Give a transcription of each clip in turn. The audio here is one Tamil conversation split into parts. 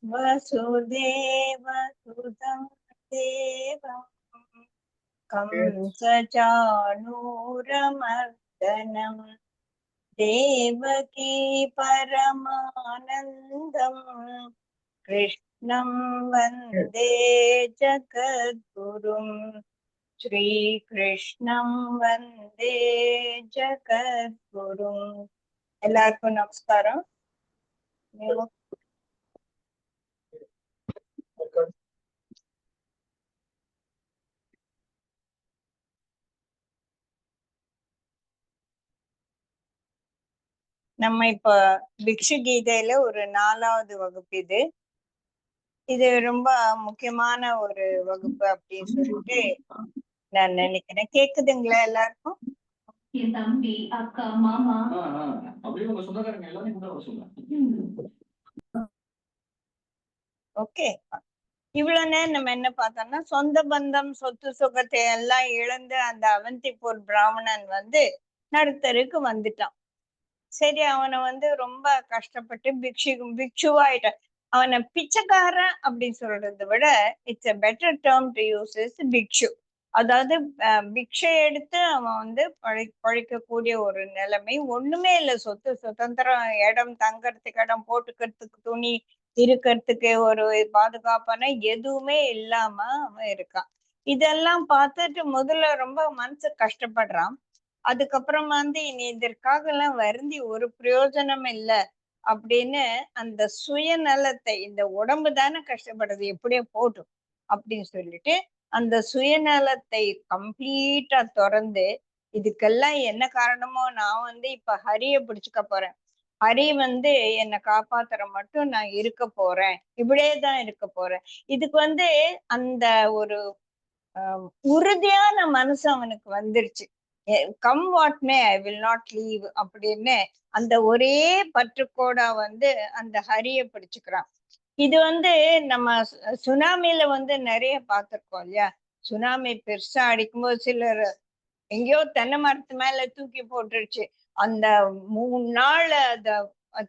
वसुदेवसुतं देवं कंसचाणूरमर्दनं देवकी परमानन्दं कृष्णं वन्दे जगद्गुरुं श्रीकृष्णं वन्दे जगद्गुरुं। எல்லாருக்கும் நமஸ்காரம். நம்ம இப்ப பிக்ஷு கீதையில ஒரு 4வது வகுப்பு இது. இது ரொம்ப முக்கியமான ஒரு வகுப்பு அப்படின்னு சொல்லிட்டு நான் நினைக்கிறேன். கேக்குதுங்களா எல்லாருக்கும்? என் தம்பி, அக்கா, மாமா அப்படியே உங்க சொந்தக்காரங்க எல்லாமே கூட வர சொல்லுங்க. ஓகே. இவ்வளவு நேரம் நம்ம என்ன பார்த்தோம்னா, சொந்த பந்தம் சொத்து சுகத்தை எல்லாம் இழந்து அந்த அவந்திபூர் பிராமணன் நடுத்தருக்கு வந்துட்டான். சரி, அவனை ரொம்ப கஷ்டப்பட்டு பிக்ஷுவாயிட்டான். அவனை பிச்சைக்காரன் அப்படின்னு சொல்றதை விட it's a better term to use is பிக்ஷு. அதாவது பிக்ஷை எடுத்து அவன் பழைக்கக்கூடிய ஒரு நிலைமை. ஒண்ணுமே இல்லை, சொத்து சுதந்திரம், இடம் தங்கறதுக்கு இடம், போட்டுக்கிறதுக்கு துணி, இருக்கிறதுக்கு ஒரு பாதுகாப்பான எதுவுமே இல்லாம அவன் இருக்கான். இதெல்லாம் பார்த்துட்டு முதல்ல ரொம்ப மனசு கஷ்டப்படுறான். அதுக்கப்புறம் இனி இதற்காக எல்லாம் வருந்தி ஒரு பிரயோஜனம் இல்லை அப்படின்னு அந்த சுயநலத்தை, இந்த உடம்பு தானே கஷ்டப்படுறது, எப்படியோ போட்டும் அப்படின்னு சொல்லிட்டு அந்த சுயநலத்தை கம்ப்ளீட்டா திறந்து, இதுக்கெல்லாம் என்ன காரணமோ நான் இப்ப ஹரிய பிடிச்சுக்க போறேன், ஹரி என்னை காப்பாத்துற மட்டும் நான் இருக்க போறேன், இப்படியேதான் இருக்க போறேன். இதுக்கு அந்த ஒரு உறுதியான மனசு அவனுக்கு வந்துருச்சு. Come what May I will not leave அப்படின்னு அந்த ஒரே பற்றுக்கோடா அந்த ஹரிய பிடிச்சுக்கிறான். இது நம்ம சுனாமில நிறைய பார்த்திருக்கோம் இல்லையா? சுனாமி பெருசா அடிக்கும்போது சிலர் எங்கேயோ தென்னை மரத்து மேல தூக்கி போட்டுருச்சு. அந்த 3 நாள்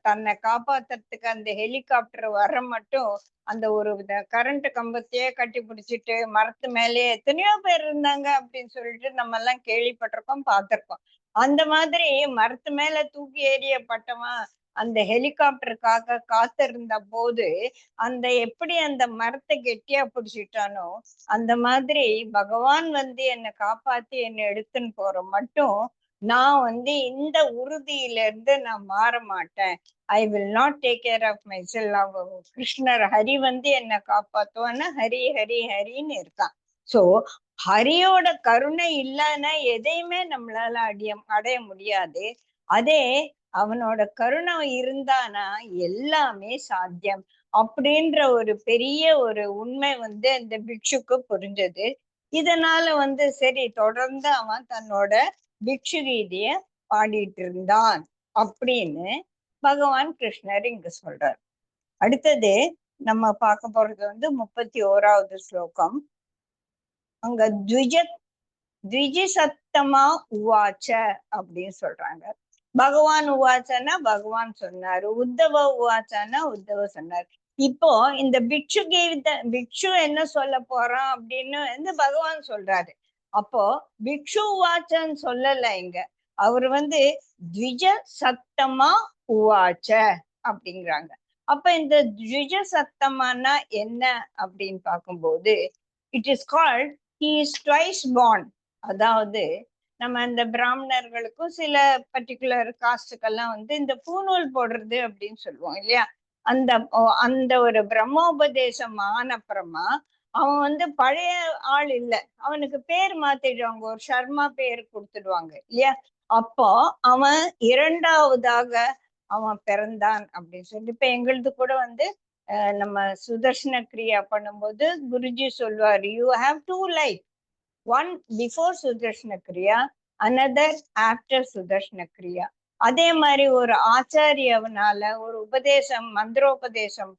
தன்னை காப்பாத்துறதுக்கு அந்த ஹெலிகாப்டர் வர மட்டும் அந்த ஒரு கரண்ட் கம்பத்தையே கட்டி பிடிச்சிட்டு மரத்து மேலேயே எத்தனையோ பேர் இருந்தாங்க அப்படின்னு சொல்லிட்டு நம்ம எல்லாம் கேள்விப்பட்டிருக்கோம், பார்த்திருக்கோம். அந்த மாதிரி மரத்து மேல தூக்கி எறியப்பட்டவன் அந்த ஹெலிகாப்டருக்காக காத்திருந்த போது எப்படி அந்த மரத்தை கெட்டியா பிடிச்சிட்டானோ, அந்த மாதிரி பகவான் என்னை காப்பாத்தி என்னை எடுத்துன்னு போற மட்டும் நான் இந்த உறுதியில இருந்து நான் மாற மாட்டேன். I will not take care of myself. கிருஷ்ணர் ஹரி என்னை காப்பாத்துவான்னா ஹரி ஹரி ஹரின்னு இருக்கான். சோ ஹரியோட கருணை இல்லைன்னா எதையுமே நம்மளால அடைய முடியாது. அதே அவனோட கருணை இருந்தானா எல்லாமே சாத்தியம் அப்படின்ற ஒரு பெரிய ஒரு உண்மை அந்த பிக்ஷுக்கு புரிஞ்சது. இதனால சரி, தொடர்ந்து அவன் தன்னோட பிக்ஷு கீதைய பாடிட்டு இருந்தான் அப்படின்னு பகவான் கிருஷ்ணர் இங்க சொல்றார். அடுத்தது நம்ம பார்க்க போறது 31வது ஸ்லோகம். அங்க த்விஜசத்தமா உவாச்ச அப்படின்னு சொல்றாங்க. பகவான் உவாச்சன்னா பகவான் சொன்னாரு, உத்தவ உவாச்சான்னா உத்தவ சொன்னாரு. இப்போ இந்த பிக்ஷு என்ன சொல்ல போறான் அப்படின்னு பகவான் சொல்றாரு. அப்போ பிக்ஷு உவாச்சன்னு சொல்லல இங்க, அவரு த்விஜ சத்தமா உவாச்ச அப்படிங்கிறாங்க. அப்ப இந்த த்விஜ சத்தமானா என்ன அப்படின்னு பார்க்கும்போது, it is called he is twice born. அதாவது நம்ம இந்த பிராமணர்களுக்கும் சில பர்டிகுலர் காஸ்டுக்கெல்லாம் இந்த பூநூல் போடுறது அப்படின்னு சொல்லுவோம் இல்லையா? அந்த அந்த ஒரு பிரம்மோபதேசம் ஆனப்புறமா அவன் பழைய ஆள் இல்லை, அவனுக்கு பேர் மாத்திடுவாங்க, ஒரு சர்மா பேர் கொடுத்துடுவாங்க இல்லையா? அப்போ அவன் 2வதாக அவன் பிறந்தான் அப்படின்னு சொல்லிட்டு, இப்ப எங்களது கூட நம்ம சுதர்ஷன கிரியா பண்ணும்போது குருஜி சொல்வார், you have 2 life, one before Sudarshana Kriya, another after Sudarshana Kriya. அதே மாதிரி ஒரு ஆச்சாரியவனால ஒரு உபதேசம், மந்திரோபதேசம்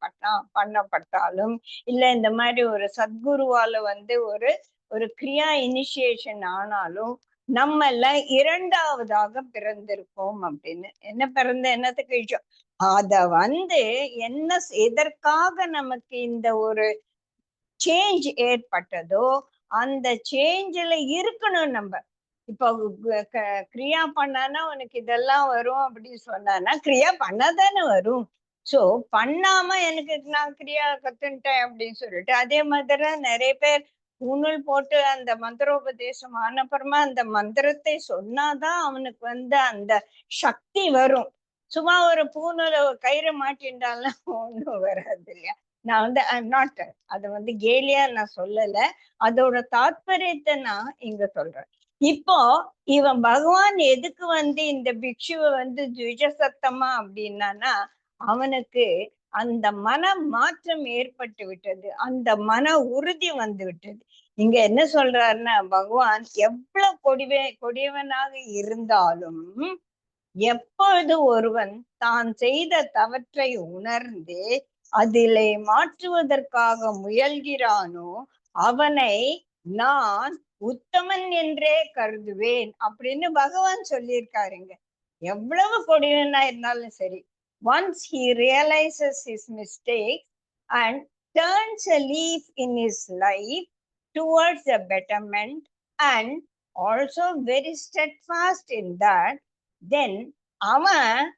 பண்ணப்பட்டாலும் இல்ல இந்த மாதிரி ஒரு சத்குருவால ஒரு ஒரு கிரியா இனிஷியேஷன் ஆனாலும் நம்ம எல்லாம் 2வதாக பிறந்திருக்கோம் அப்படின்னு. என்ன பிறந்த என்னத்துக்கு அத என்ன எதற்காக நமக்கு இந்த ஒரு சேஞ்ச் ஏற்பட்டதோ அந்த சேஞ்சில இருக்கணும் நம்ம. இப்போ கிரியா பண்ணானா உனக்கு இதெல்லாம் வரும் அப்படின்னு சொன்னானா கிரியா பண்ணாதானே வரும். சோ பண்ணாம எனக்கு நான் கிரியா கத்துன்ட்டேன் அப்படின்னு சொல்லிட்டு அதே மாதிரி நிறைய பேர் பூணூல் போட்டு அந்த மந்திரோபதேசம் ஆனப்புறமா அந்த மந்திரத்தை சொன்னாதான் அவனுக்கு அந்த சக்தி வரும். சும்மா ஒரு பூணூல கயிறு மாட்டின்றாலும் ஒண்ணும் வராது இல்லையா. நான் ஐம் நாட் அதை கேலியா நான் சொல்லல, அதோட தாத்பரியத்தை நான் இங்க சொல்றேன். இப்போ இவன் பகவான் எதுக்கு இந்த பிக்ஷுவை த்விஜசத்தமா அப்படின்னானா அவனுக்கு அந்த மன மாற்றம் ஏற்பட்டு விட்டது, அந்த மன உறுதி வந்து விட்டது. இங்க என்ன சொல்றாருன்னா பகவான் எவ்வளவு கொடியவனாக இருந்தாலும் எப்பொழுது ஒருவன் தான் செய்த தவற்றை உணர்ந்து அதிலே மாற்றுவதற்காக முயல்கிறானோ அவனை நான் உத்தமன் என்றே கருதுவேன் அப்படின்னு பகவான் சொல்லியிருக்காருங்க. எவ்வளவு கொடியவனா இருந்தாலும் சரி, once he realizes his mistakes and turns a leaf in his life towards a betterment and also very steadfast in that, then அவன்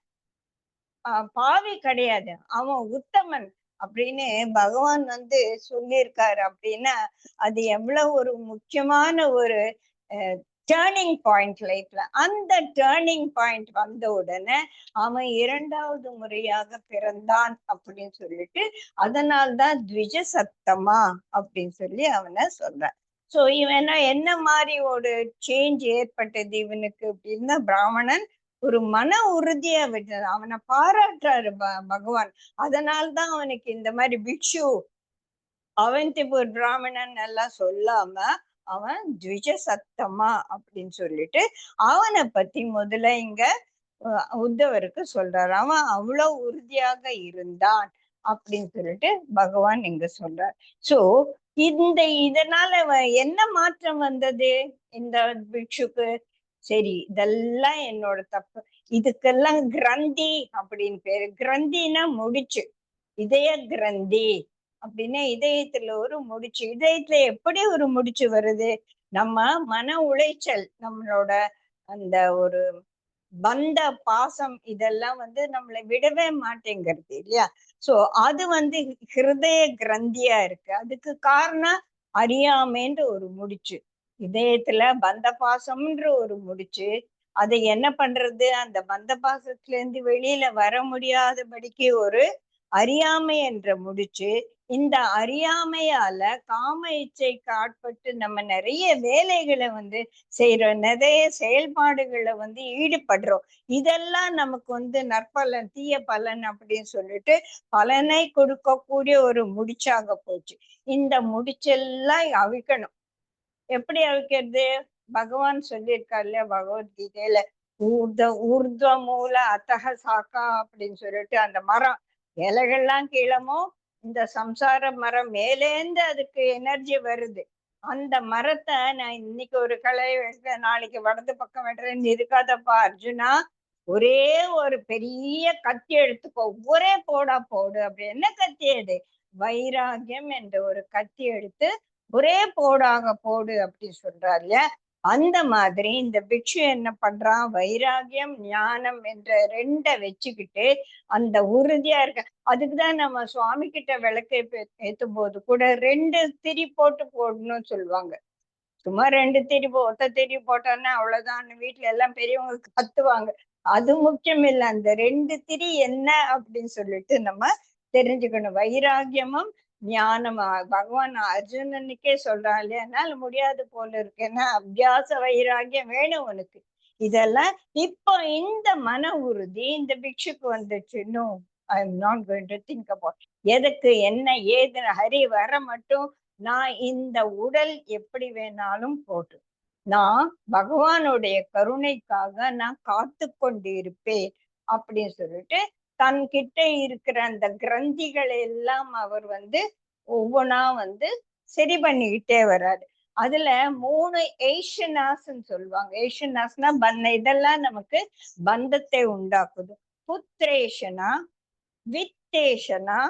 பாவி கிடையாது, அவன் உத்தமன் அப்படின்னு பகவான் சொல்லியிருக்காரு. அப்படின்னா அது எவ்வளவு ஒரு முக்கியமான ஒரு டேர்னிங் பாயிண்ட் லைஃப்ல. அந்த டேர்னிங் பாயிண்ட் வந்த உடனே அவன் இரண்டாவது முறையாக பிறந்தான் அப்படின்னு சொல்லிட்டு அதனால்தான் த்விஜ சத்தமா அப்படின்னு சொல்லி அவனை சொல்றான். சோ இவன் என்ன மாதிரி ஒரு சேஞ்ச் ஏற்பட்டது இவனுக்கு அப்படின்னா பிராமணன் ஒரு மன உறுதியா விட்டது, அவனை பாராட்டுறாரு பகவான். அதனால்தான் அவனுக்கு இந்த மாதிரி பிக்ஷு அவந்திபூர் பிராமணன் எல்லாம் சொல்லாம அவன் த்விஜ சத்தமா அப்படின்னு சொல்லிட்டு அவனை பத்தி முதல்ல இங்க உத்தவருக்கு சொல்றாரு. அவன் அவ்வளவு உறுதியாக இருந்தான் அப்படின்னு சொல்லிட்டு பகவான் இங்க சொல்றார். சோ இதனால என்ன மாற்றம் வந்தது இந்த பிக்ஷுக்கு? சரி, இதெல்லாம் என்னோட தப்பு, இதுக்கெல்லாம் கிரந்தி அப்படின்னு பேரு. கிரந்தினா முடிச்சு, இதய கிரந்தி அப்படின்னா இதயத்துல ஒரு முடிச்சு. இதயத்துல எப்படி ஒரு முடிச்சு வருது? நம்ம மன உளைச்சல், நம்மளோட அந்த ஒரு பந்த பாசம் இதெல்லாம் நம்மளை விடவே மாட்டேங்கிறது இல்லையா. சோ அது ஹிருதய கிரந்தியா இருக்கு. அதுக்கு காரணம் அறியாமைன்ற ஒரு முடிச்சு, இதயத்துல பந்த பாசம்ன்ற ஒரு முடிச்சு. அதை என்ன பண்றது? அந்த பந்த பாசத்துல இருந்து வெளியில வர முடியாதபடிக்கு ஒரு அறியாமை என்ற முடிச்சு. இந்த அறியாமையால காம இச்சைக்கு ஆட்பட்டு நம்ம நிறைய வேலைகளை செய்யறோம், நிறைய செயல்பாடுகளை ஈடுபடுறோம். இதெல்லாம் நமக்கு நற்பலன் தீய பலன் அப்படின்னு சொல்லிட்டு பலனை கொடுக்கக்கூடிய ஒரு முடிச்சாக போச்சு. இந்த முடிச்செல்லாம் அவிக்கணும். எப்படி அவிக்கிறது? பகவான் சொல்லியிருக்காரு இல்லையா பகவத்கீதையில, ஊர்துவ மூல அத்தக சாக்கா அப்படின்னு சொல்லிட்டு அந்த மரம் இலைகள்லாம் கீழமோ இந்த சம்சார மரம் மேலேந்து அதுக்கு எனர்ஜி வருது. அந்த மரத்தை நான் இன்னைக்கு ஒரு களை வெட்டுறேன், நாளைக்கு வடது பக்கம் வெட்டுறேன்னு இருக்காதப்பா அர்ஜுனா. ஒரே ஒரு பெரிய கத்தி எடுத்துக்கோ, ஒரே போடா போடு. அப்படி என்ன கத்தி? அது வைராகியம் என்ற ஒரு கத்தி எடுத்து ஒரே போடாக போடு அப்படி சொல்றாரு இல்லையா. அந்த மாதிரி இந்த பிக்ஷு என்ன பண்றான்? வைராகியம் ஞானம் என்ற ரெண்டை வச்சுக்கிட்டு அந்த உறுதியா இருக்க. அதுக்குதான் நம்ம சுவாமி கிட்ட விளக்கு ஏத்தும் போது கூட 2 திரி போடணும்னு சொல்லுவாங்க. சும்மா 2 திரி ஒத்த திரி போட்டோன்னா அவ்வளவுதான், வீட்டுல எல்லாம் பெரியவங்க கத்துவாங்க. அது முக்கியம் இல்லை, அந்த 2 திரி என்ன அப்படின்னு சொல்லிட்டு நம்ம தெரிஞ்சுக்கணும். வைராகியமும் ஞானம். பகவான் அர்ஜுனனுக்கே சொல்றான் இல்லையா, என்னால முடியாது போல இருக்குன்னா அபியாச வைராகியம் வேணும் உனக்கு. இதெல்லாம் இப்போ இந்த மன உறுதி இந்த பிக்ஷுக்கு வந்துச்சு. No, I am not going to think about எதுக்கு என்ன ஏது, ஹரி வர மட்டும் நான் இந்த உடல் எப்படி வேணாலும் போட்டு நான் பகவானுடைய கருணைக்காக நான் காத்து கொண்டு இருப்பேன் அப்படின்னு சொல்லிட்டு தன்கிட்ட இருக்கிற அந்த கிரந்திகளை எல்லாம் அவர் ஒவ்வொன்னா சரி பண்ணிக்கிட்டே வர்றாரு. அதுல 3 ஏஷனாஸ்ன்னு சொல்லுவாங்க. ஏஷனாஸ்னா இதெல்லாம் நமக்கு பந்தத்தை உண்டாக்குது. புத்திரேஷனா, வித்தேஷனா,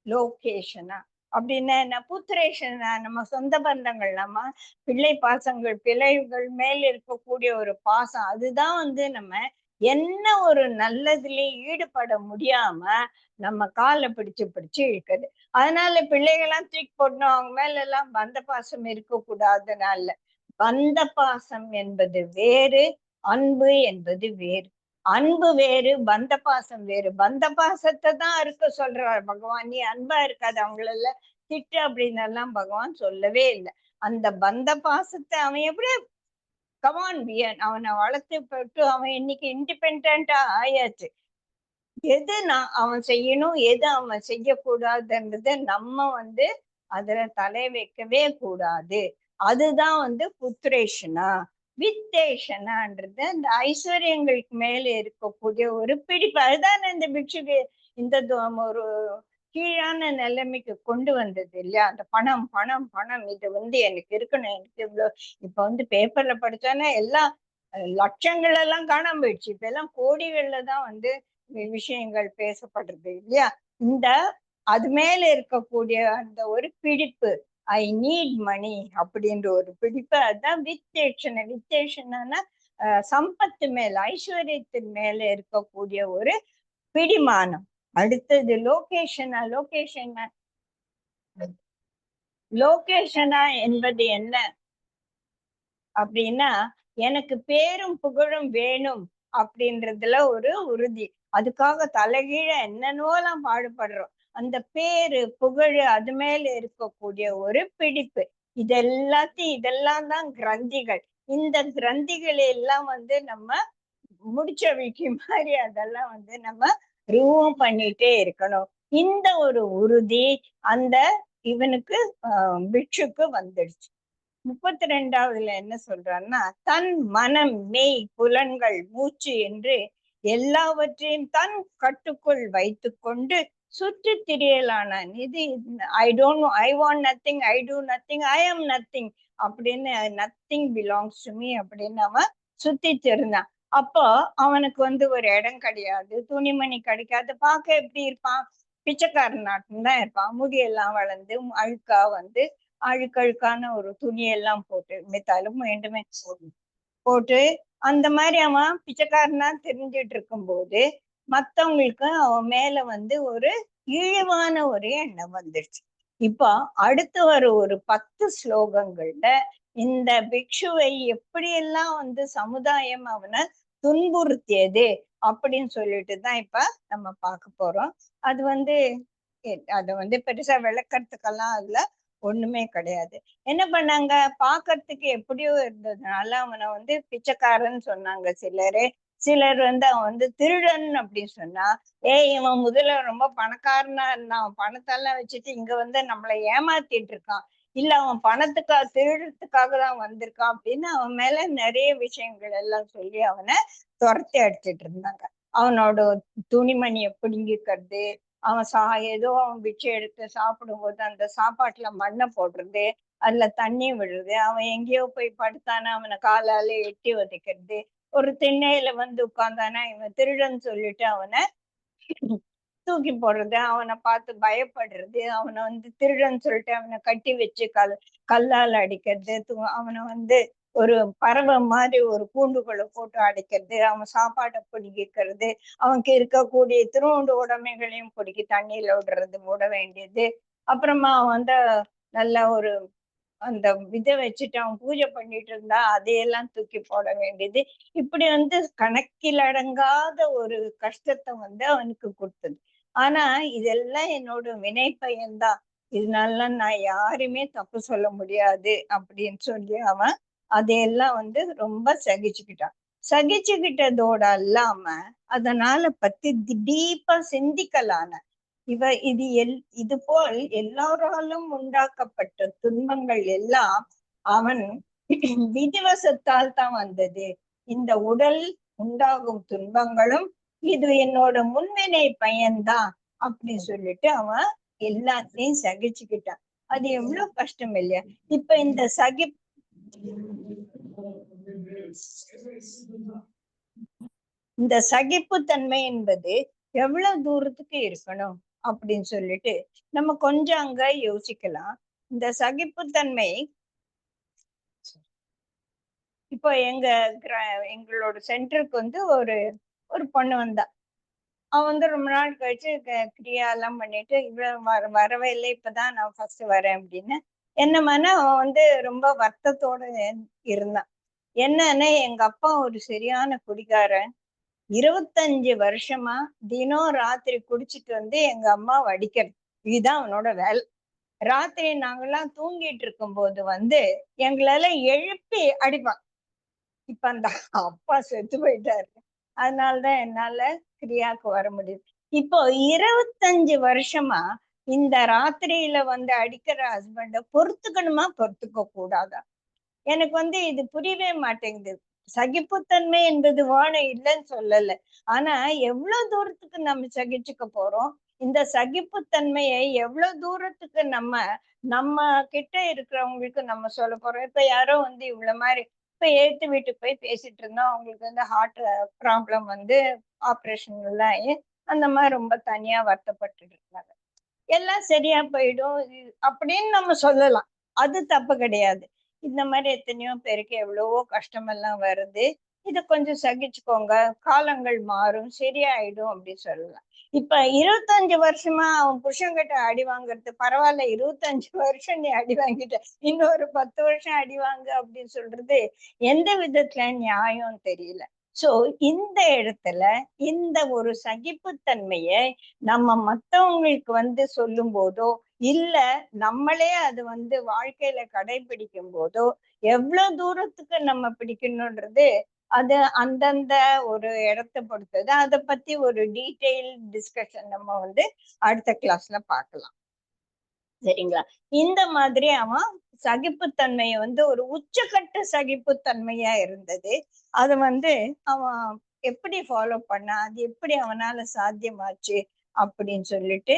லோகேஷனா. அப்படின்னா என்ன? புத்திரேஷனா நம்ம சொந்த பந்தங்கள், நம்ம பிள்ளை பாசங்கள், பிள்ளைகள் மேல் இருக்கக்கூடிய ஒரு பாசம், அதுதான் வந்து நம்ம என்ன ஒரு நல்லதுலயும் ஈடுபட முடியாம நம்ம காலை பிடிச்சு பிடிச்சு இழுக்குது. அதனால பிள்ளைகள்லாம் தூக்கி போடணும், அவங்க மேல எல்லாம் பந்த பாசம் இருக்க கூடாதுனால. பந்த பாசம் என்பது வேறு, அன்பு என்பது வேறு. அன்பு வேறு, பந்த பாசம் வேறு. பந்த பாசத்தை தான் இருக்க சொல்றார் பகவான். நீ அன்பா இருக்காது, அவங்களெல்லாம் திட்டு அப்படின்னு எல்லாம் பகவான் சொல்லவே இல்லை. அந்த பந்த பாசத்தை அவன் எப்படி கமான் பியன் அவனை வளர்த்து போட்டு அவன் இன்னைக்கு இண்டிபெண்டா ஆயாச்சு. எது நான் அவன் செய்யணும், எது அவன் செய்யக்கூடாதுன்றத நம்ம வந்து அதுல தலை வைக்கவே கூடாது. அதுதான் வந்து புத்திரேஷனா. வித்தேஷனான்றது அந்த ஐஸ்வர்யங்களுக்கு மேல இருக்கக்கூடிய ஒரு பிடிப்பு. அதுதான் இந்த பிக்ஷுக்கு இந்த ஒரு கீழான நிலைமைக்கு கொண்டு வந்தது இல்லையா? அந்த பணம் பணம் பணம், இது வந்து எனக்கு இருக்கணும், எனக்கு இவ்வளவு. இப்ப வந்து பேப்பர்ல படிச்சானே எல்லாம் லட்சங்கள் எல்லாம் காணாம போயிடுச்சு. இப்ப எல்லாம் கோடிகள்ல தான் வந்து விஷயங்கள் பேசப்படுறது இல்லையா? இந்த அது மேல இருக்கக்கூடிய அந்த ஒரு பிடிப்பு, ஐ நீட் மணி அப்படின்ற ஒரு பிடிப்பு, அதுதான் வித்தேஷன. வித்தேஷனா சம்பத்து மேல, ஐஸ்வர்யத்தின் மேல இருக்கக்கூடிய ஒரு பிடிமானம். அடுத்தது லோகேஷனா. லோகேஷனா, லோகேஷனா என்பது என்ன அப்படின்னா, எனக்கு பேரும் புகழும் வேணும் அப்படின்றதுல ஒரு உறுதி. அதுக்காக தலைகீழ என்னென்னோலாம் பாடுபடுறோம். அந்த பேரு புகழ் அது மேல இருக்கக்கூடிய ஒரு பிடிப்பு, இதெல்லாம் தான் கிரந்திகள். இந்த கிரந்திகள் எல்லாம் வந்து நம்ம முடிச்ச வைக்க மாதிரி அதெல்லாம் வந்து நம்ம ரிமூவ் பண்ணிட்டே இருக்கணும். இந்த ஒரு உறுதி அந்த இவனுக்கு பிக்ஷுக்கு வந்துடுச்சு. 32வதுல என்ன சொல்றான்னா, தன் மனம், மெய், புலன்கள், மூச்சு என்று எல்லாவற்றையும் தன் கட்டுக்குள் வைத்து கொண்டு சுற்றி திரியலானான். இது I don't know, I want nothing, I do nothing, I am nothing அப்படின்னு, நத்திங் பிலாங்ஸ் டு மீ அப்படின்னு அவன் சுத்தி தெரிந்தான். அப்போ அவனுக்கு வந்து ஒரு இடம் கிடையாது, துணிமணி கிடைக்காது, பார்க்க எப்படி இருப்பான்? பிச்சைக்காரனாட்டம் தான் இருப்பான். முடியெல்லாம் வளர்ந்து அழுக்கா வந்து அழுக்கழுக்கான ஒரு துணியெல்லாம் போட்டு, மெத்தாலும் வேண்டுமே போட்டு அந்த மாதிரி அவன் பிச்சைக்காரனா தெரிஞ்சிட்டு இருக்கும்போது மத்தவங்களுக்கு அவன் மேல வந்து ஒரு இழிவான ஒரு எண்ணம் வந்துடுச்சு. இப்போ அடுத்து ஒரு 10 ஸ்லோகங்கள்ல இந்த பிக்ஷுவை எப்படியெல்லாம் வந்து சமுதாயம் அவனை துன்புறுத்தியது அப்படின்னு சொல்லிட்டு தான் இப்ப நம்ம பார்க்க போறோம். அது வந்து அதை வந்து பெருசா விளக்கறதுக்கெல்லாம் அதுல ஒண்ணுமே கிடையாது. என்ன பண்ணாங்க, பாக்குறதுக்கு எப்படியோ இருந்ததுனால அவனை வந்து பிச்சைக்காரன்னு சொன்னாங்க சிலரு. சிலர் வந்து அவன் வந்து திருடன் அப்படின்னு சொன்னா, ஏய் இவன் முதல்ல ரொம்ப பணக்காரனா இருந்தான், அவன் பணத்தெல்லாம் வச்சுட்டு இங்க வந்து நம்மளை ஏமாத்திட்டு இருக்கான், இல்ல அவன் பணத்துக்காக திருடுறதுக்காக தான் வந்திருக்கான் அப்படின்னு அவன் மேல நிறைய விஷயங்கள் எல்லாம் சொல்லி அவனை துரத்தி அடிச்சிட்டு இருந்தாங்க. அவனோட துணிமணியை பிடுங்கிக்கிறது, அவன் ஏதோ அவன் பிச்சை எடுத்து சாப்பிடும்போது அந்த சாப்பாட்டுல மண்ணை போடுறது, அதுல தண்ணி விடுறது, அவன் எங்கேயோ போய் படுத்தானா அவனை காலால எட்டி உதைக்கிறது, ஒரு திண்ணையில வந்து உட்கார்ந்தானா இவன் திருடன் சொல்லிட்டு அவனை தூக்கி போடுறது, அவனை பார்த்து பயப்படுறது, அவனை வந்து திருடன் சொல்லிட்டு அவனை கட்டி வச்சு கல்லால் அடிக்கிறது, அவனை வந்து ஒரு பறவை மாதிரி ஒரு கூண்டுக்குள்ள போட்டு அடைக்கிறது, அவன் சாப்பாட்டை பிடிக்கிறது, அவனுக்கு இருக்கக்கூடிய திருவண்டு உடைமைகளையும் பிடிக்கி தண்ணியில விடுறது, விட வேண்டியது. அப்புறமா அவன் வந்து நல்ல ஒரு அந்த இதை வச்சுட்டு அவன் பூஜை பண்ணிட்டு இருந்தா அதையெல்லாம் தூக்கி போட வேண்டியது. இப்படி வந்து கணக்கில் அடங்காத ஒரு கஷ்டத்தை வந்து அவனுக்கு கொடுத்தது. ஆனா இதெல்லாம் என்னோட வினை பயன்தான், இதனால நான் யாருமே தப்பு சொல்ல முடியாது அப்படின்னு சொல்லி அவன் அதையெல்லாம் வந்து ரொம்ப சகிச்சுக்கிட்டான். சகிச்சுக்கிட்டதோட அல்லாம அதனால பத்தி டீப்பா சிந்திக்கலான இது போல் எல்லாராலும் உண்டாக்கப்பட்ட துன்பங்கள் எல்லாம் அவன் விதிவசத்தால் தான் வந்தது. இந்த உடல் உண்டாகும் துன்பங்களும் இது என்னோட முன்வினை பயன்தான் அப்படி சொல்லிட்டு அவன் எல்லாத்தையும் சகிச்சுக்கிட்டான். அது எவ்வளவு கஷ்டம் இல்லையா? இப்ப இந்த இந்த சகிப்புத்தன்மை என்பது எவ்வளவு தூரத்துக்கு இருக்கணும் அப்படின்னு சொல்லிட்டு நம்ம கொஞ்சம் அங்க யோசிக்கலாம். இந்த சகிப்புத்தன்மை இப்போ எங்களோட சென்டருக்கு வந்து ஒரு ஒரு பொண்ணு வந்தா. அவ வந்து ரொம்ப நாள் கழிச்சு கிரியா எல்லாம் பண்ணிட்டு இவ்வளவு வரவே இல்லை, இப்பதான் நான் ஃபர்ஸ்ட் வரேன் அப்படின்னு என்னமான அவன் வந்து ரொம்ப வருத்தத்தோட இருந்தான். என்னன்னா எங்க அப்பா ஒரு சரியான குடிகாரன், 25 வருஷமா தினம் ராத்திரி குடிச்சிட்டு வந்து எங்க அம்மாவை அடிக்கிறது, இதுதான் அவனோட வேலை. ராத்திரி நாங்கெல்லாம் தூங்கிட்டு இருக்கும் போது வந்து எங்களால எழுப்பி அடிப்பான். இப்ப அந்த அப்பா செத்து போயிட்டாரு, அதனாலதான் என்னால கிரியாக்கு வர முடியும். இப்போ 25 வருஷமா இந்த ராத்திரியில வந்து அடிக்கிற ஹஸ்பண்ட பொறுத்துக்கணுமா பொறுத்துக்க கூடாதா? எனக்கு வந்து இது புரியவே மாட்டேங்குது. சகிப்புத்தன்மை என்பது வேணும், இல்லைன்னு சொல்லல. ஆனா எவ்வளவு தூரத்துக்கு நம்ம சகிச்சுக்க போறோம்? இந்த சகிப்புத்தன்மையை எவ்வளவு தூரத்துக்கு நம்ம நம்ம கிட்ட இருக்கிறவங்களுக்கு நம்ம சொல்ல போறோம்? இப்ப யாரோ வந்து இவ்வளவு மாதிரி இப்ப ஏத்து வீட்டுக்கு போய் பேசிட்டு இருந்தோம், அவங்களுக்கு வந்து ஹார்ட் ப்ராப்ளம் வந்து ஆப்ரேஷன் எல்லாம் ஆகி அந்த மாதிரி ரொம்ப தனியா வருத்தப்பட்டு இருக்காங்க. எல்லாம் சரியா போயிடும் அப்படின்னு நம்ம சொல்லலாம், அது தப்பு கிடையாது. இந்த மாதிரி எத்தனையோ பேருக்கு எவ்வளவோ கஷ்டமெல்லாம் வருது, இத கொஞ்சம் சகிச்சுக்கோங்க, காலங்கள் மாறும், சரியாயிடும் அப்படின்னு சொல்லலாம். இப்ப 25 வருஷமா அவன் புருஷன்கிட்ட அடி வாங்குறது பரவாயில்ல, 25 வருஷம் நீ அடி வாங்கிட்ட, இன்னொரு 10 வருஷம் அடி வாங்க அப்படின்னு சொல்றது எந்த விதத்துல நியாயம் தெரியல. சோ இந்த இடத்துல இந்த ஒரு சகிப்புத்தன்மையை நம்ம மத்தவங்களுக்கு வந்து சொல்லும் போதோ இல்ல நம்மளே அது வந்து வாழ்க்கையில கடைபிடிக்கும் போதோ எவ்வளவு தூரத்துக்கு நம்ம பிடிக்கணும்ன்றது அது அந்தந்த ஒரு இடத்தை பொறுத்தது. அதை பத்தி ஒரு டீட்டெயில் டிஸ்கஷன் நம்ம வந்து அடுத்த கிளாஸ்ல பார்க்கலாம், சரிங்களா? இந்த மாதிரி அவன் சகிப்புத்தன்மைய வந்து ஒரு உச்சக்கட்ட சகிப்புத்தன்மையா இருந்தது. அது வந்து அவன் எப்படி ஃபாலோ பண்ணா, அது எப்படி அவனால சாத்தியமாச்சு அப்படின்னு சொல்லிட்டு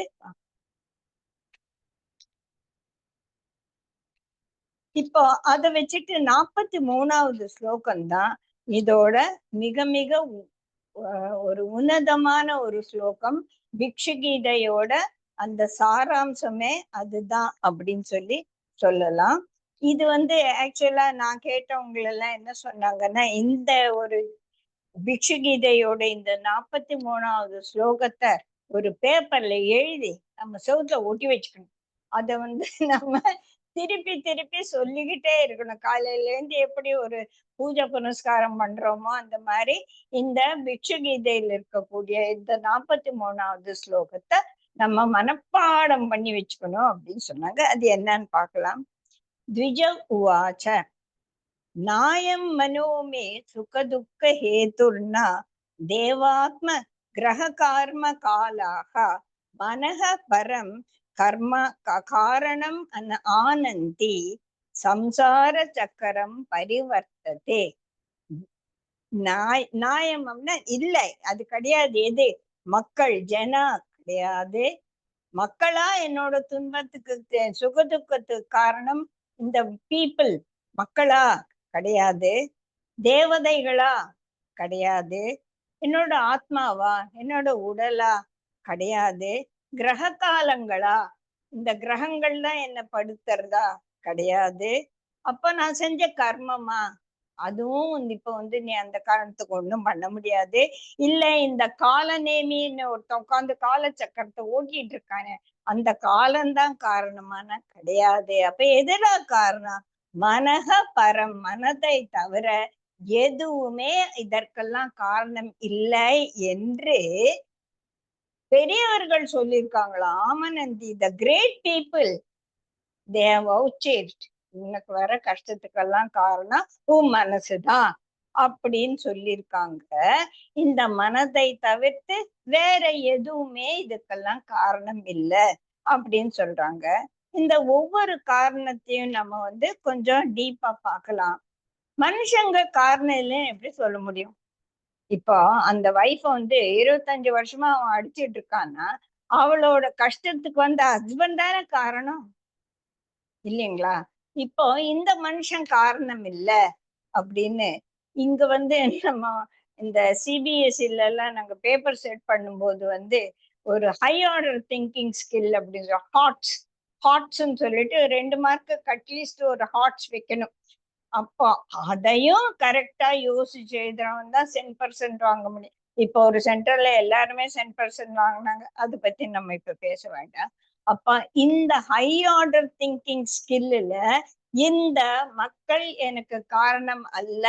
இப்போ அதை வச்சுட்டு 43வது ஸ்லோகம் தான் இதோட மிக மிக ஒரு உன்னதமான ஒரு ஸ்லோகம். பிக்ஷுகீதையோட அந்த சாராம்சமே அதுதான் அப்படின்னு சொல்லலாம். இது வந்து ஆக்சுவலா நான் கேட்டவங்க எல்லாம் என்ன சொன்னாங்கன்னா, இந்த ஒரு பிக்ஷுகீதையோட இந்த 43வது ஸ்லோகத்தை ஒரு பேப்பர்ல எழுதி நம்ம செவுத்துல ஒட்டி வச்சுக்கணும். அத வந்து நம்ம திருப்பி திருப்பி சொல்லிக்கிட்டே இருக்கணும். காலையில இருந்து எப்படி ஒரு பூஜை புனஸ்காரம் பண்றோமோ அந்த மாதிரி இந்த பிக்ஷுகீதையில இருக்கக்கூடிய இந்த 43வது ஸ்லோகத்தை நம்ம மனப்பாடம் பண்ணி வச்சுக்கணும் அப்படின்னு சொன்னாங்க. அது என்னன்னு பார்க்கலாம். த்விஜ உவாச்ச நாயம் மனோமே சுகதுக்க ஹேதுர்னா தேவாத்ம கிரக கார்ம காலாக மனஹ பரம் கர்ம காரணம் ஆனந்தி சம்சார சக்கரம் பரிவர்த்ததே. நாயம்னா இல்லை, அது கிடையாது. எது? மக்கள், ஜனா கிடையாது. மக்களா என்னோட துன்பத்துக்கு சுகதுக்கத்துக்கு காரணம் இந்த பீப்புள், மக்களா கிடையாது. தேவதைகளா கிடையாது. என்னோட ஆத்மாவா, என்னோட உடலா கிடையாது. கிரக காலங்களா, இந்த கிரகங்கள் தான் என்ன படுத்துறதா கிடையாது. அப்ப நான் செஞ்ச கர்மமா, அதுவும் இப்ப வந்து நீ அந்த காரணத்துக்கு ஒண்ணும் பண்ண முடியாது. இல்ல இந்த கால நேமின்னு ஒருத்தன் உட்காந்து கால சக்கரத்தை ஓட்டிட்டு இருக்கானே, அந்த காலம்தான் காரணமான கிடையாது. அப்ப எதுடா காரணம்? மனக பரம், மனதை தவிர எதுவுமே இதற்கெல்லாம் காரணம் இல்லை என்று பெரியவர்கள் சொல்லியிருக்காங்களா. ஆமனந்தி, the great people, they have outstaged. உனக்கு வர கஷ்டத்துக்கெல்லாம் காரணம் உன் மனசுதான் அப்படின்னு சொல்லியிருக்காங்க. இந்த மனதை தவிர்த்து வேற எதுவுமே இதுக்கெல்லாம் காரணம் இல்லை அப்படின்னு சொல்றாங்க. இந்த ஒவ்வொரு காரணத்தையும் நம்ம வந்து கொஞ்சம் டீப்பா பார்க்கலாம். மனுஷங்க காரணம் இல்லைன்னு எப்படி சொல்ல முடியும்? இப்போ அந்த வைஃப் வந்து 25 வருஷமா அவன் அடிச்சிட்டு இருக்கான்னா அவளோட கஷ்டத்துக்கு வந்த ஹஸ்பண்ட் தானே காரணம், இல்லைங்களா? இப்போ இந்த மனுஷன் காரணம் இல்ல அப்படின்னு இங்க வந்து நம்ம இந்த சிபிஎஸ்சில எல்லாம் நாங்க பேப்பர் செட் பண்ணும்போது வந்து ஒரு ஹை ஆர்டர் திங்கிங் ஸ்கில் அப்படிங்கிற ஹாட்ஸ்ன்னு சொல்லிட்டு 2 மார்க்கு அட்லீஸ்ட் ஒரு ஹாட்ஸ் வைக்கணும். அப்போ அதையும் கரெக்டா யோசிச்சு எழுதுறவன் தான் 10% வாங்க முடியும். இப்போ ஒரு சென்டர்ல எல்லாருமே 10% வாங்கினாங்க, அதை பத்தி நம்ம இப்ப பேச வேண்டாம். அப்ப இந்த ஹை ஆர்டர் திங்கிங் ஸ்கில்லுல இந்த மக்கள் எனக்கு காரணம் அல்ல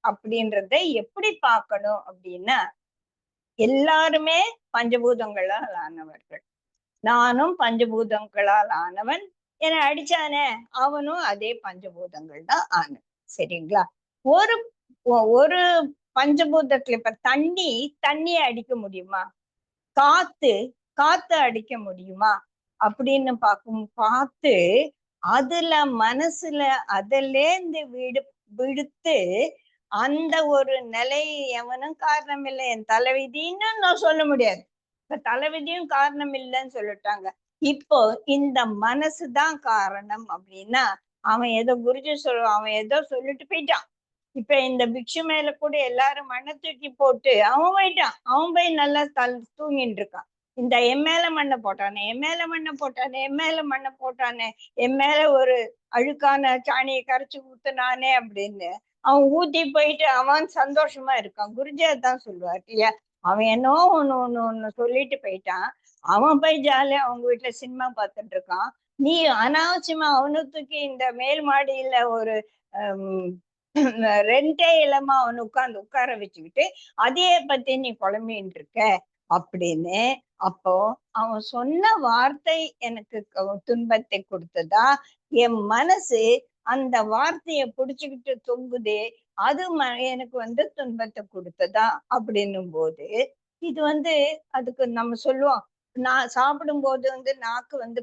அப்படின்றத எப்படி பார்க்கணும் அப்படின்னா, எல்லாருமே பஞ்சபூதங்களால் ஆனவர்கள். நானும் பஞ்சபூதங்களால் ஆனவன். என அடிச்சானே அவனும் அதே பஞ்சபூதங்கள் தான் ஆனவன். சரிங்களா? ஒரு ஒரு பஞ்சபூதத்துல இப்ப தண்ணியை அடிக்க முடியுமா? காத்து அடிக்க முடியுமா அப்படின்னு பார்த்து அதுல மனசுல அதிலேந்து விடுத்து அந்த ஒரு நிலை எவனும் காரணம் இல்லை, என் தலைவிதின்னு நான் சொல்ல முடியாது. இப்ப தலைவிதியும் காரணம் இல்லைன்னு சொல்லிட்டாங்க. இப்போ இந்த மனசுதான் காரணம் அப்படின்னா அவன் ஏதோ குருஜி அவன் ஏதோ சொல்லிட்டு போயிட்டான். இப்ப இந்த பிக்ஷு மேல கூட எல்லாரும் மண்ணை தூக்கி போட்டு அவன் போயிட்டான். அவன் போய் நல்லா தூங்கிட்டு இருக்கான். இந்த என் மேல மண்ணை போட்டானே, என் மேல மண்ணை போட்டானே, என் மேல மண்ணை போட்டானே, என் மேல ஒரு அழுக்கான சாணியை கரைச்சு ஊத்துனானே அப்படின்னு அவன் ஊத்தி போயிட்டு அவன் சந்தோஷமா இருக்கான். குருஜி தான் சொல்லுவார் இல்லையா? அவன் என்னோ ஒண்ணு சொல்லிட்டு போயிட்டான். அவன் போய் ஜாலியா அவங்க வீட்டுல சினிமா பார்த்துட்டு இருக்கான். நீ அனாவசியமா அவனு தூக்கி இந்த மேல் மாடியில ஒரு ரெண்டே இல்லாம அவன் உட்கார வச்சுக்கிட்டு அதையே பத்தி நீ குழம்பின்னு இருக்க அப்படின்னு. அப்போ அவன் சொன்ன வார்த்தை எனக்கு துன்பத்தை கொடுத்ததா, என் மனசு அந்த வார்த்தைய புடிச்சுக்கிட்டு தொங்குதே அது எனக்கு வந்து துன்பத்தை கொடுத்ததா அப்படின்னும் போது இது வந்து அதுக்கு நம்ம சொல்லுவோம். நான் சாப்பிடும் போது வந்து நாக்கு வந்து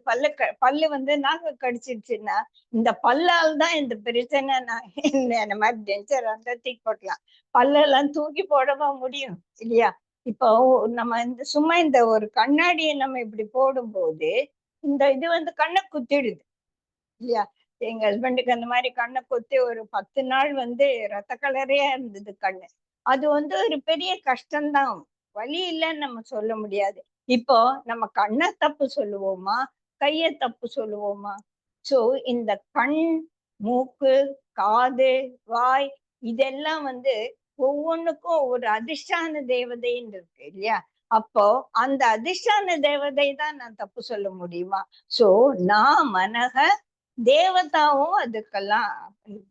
பல்லு வந்து நாக்கு கடிச்சிருச்சுன்னா இந்த பல்லால் தான் இந்த பிரச்சனை. நான் இந்த மாதிரி டென்சர் அந்த தூக்கி போட்டலாம், பல்லெல்லாம் தூக்கி போடவா முடியும் இல்லையா? இப்போ நம்ம சும்மா இந்த ஒரு கண்ணாடியை நம்ம இப்படி போடும்போது இந்த இது வந்து கண்ணை குத்திடுது இல்லையா? எங்க ஹஸ்பண்டுக்கு அந்த மாதிரி கண்ணை கொத்தி ஒரு 10 நாள் வந்து ரத்த கலரையா இருந்தது கண்ணு. அது வந்து ஒரு பெரிய கஷ்டம்தான், வலி இல்லைன்னு நம்ம சொல்ல முடியாது. இப்போ நம்ம கண்ணை தப்பு சொல்லுவோமா, கைய தப்பு சொல்லுவோமா? சோ இந்த கண், மூக்கு, காது, வாய் இதெல்லாம் வந்து ஒவ்வொன்றுக்கும் ஒரு அதிர்ஷ்டான தேவதைன்னு இருக்கு இல்லையா? அப்போ அந்த அதிர்ஷ்டான தேவதை தான் நான் தப்பு சொல்ல முடியுமா? சோ நான் மனக தேவதாவும் அதுக்கெல்லாம்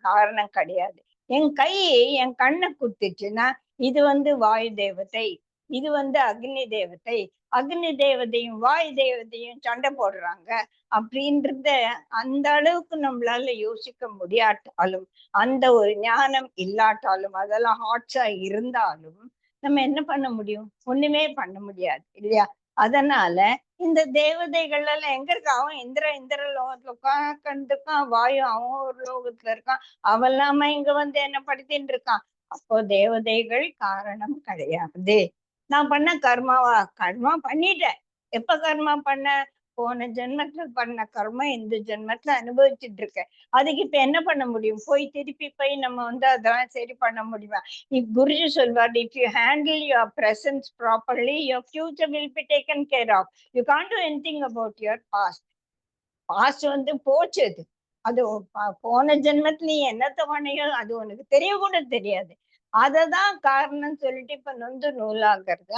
காரணம் கிடையாது. என் கை என் கண்ணை குத்துச்சுன்னா இது வந்து வாயு தேவதை, இது வந்து அக்னி தேவதை. அக்னி தேவதையும் வாயு தேவதையும் சண்டை போடுறாங்க அப்படின்றத அந்த அளவுக்கு நம்மளால யோசிக்க முடியாட்டாலும், அந்த ஒரு ஞானம் இல்லாட்டாலும், அதெல்லாம் ஹாட்ஸா இருந்தாலும் நம்ம என்ன பண்ண முடியும்? ஒண்ணுமே பண்ண முடியாது இல்லையா? அதனால இந்த தேவதைகள் எல்லாம் எங்க இருக்கா? அவன் இந்திர லோகத்துல உட்காந்துருக்கான், வாயு அவன் ஒரு லோகத்துல இருக்கான், அவன் இல்லாம இங்க வந்து என்ன படுத்தின்னு இருக்கான். அப்போ தேவதைகள் காரணம் கிடையாது. நான் பண்ண கர்மா பண்ணிட்டேன். எப்ப கர்மா பண்ண? போன ஜென்மத்துல பண்ண கர்மா இந்த ஜென்மத்துல அனுபவிச்சுட்டு இருக்கேன். அதுக்கு இப்ப என்ன பண்ண முடியும்? திருப்பி போய் நம்ம வந்து அதெல்லாம் சரி பண்ண முடியுமா? If Guruji சொல்வார், if you handle your presence properly, your future will be taken care of. You can't do anything about your past. Past வந்து போச்சு. அது போன ஜென்மத்துல நீ என்னத்த பண்ணையோ அது உனக்கு தெரிய கூட தெரியாது. அததான் காரணம் சொல்லிட்டு இப்ப நொந்து நூலாகிறத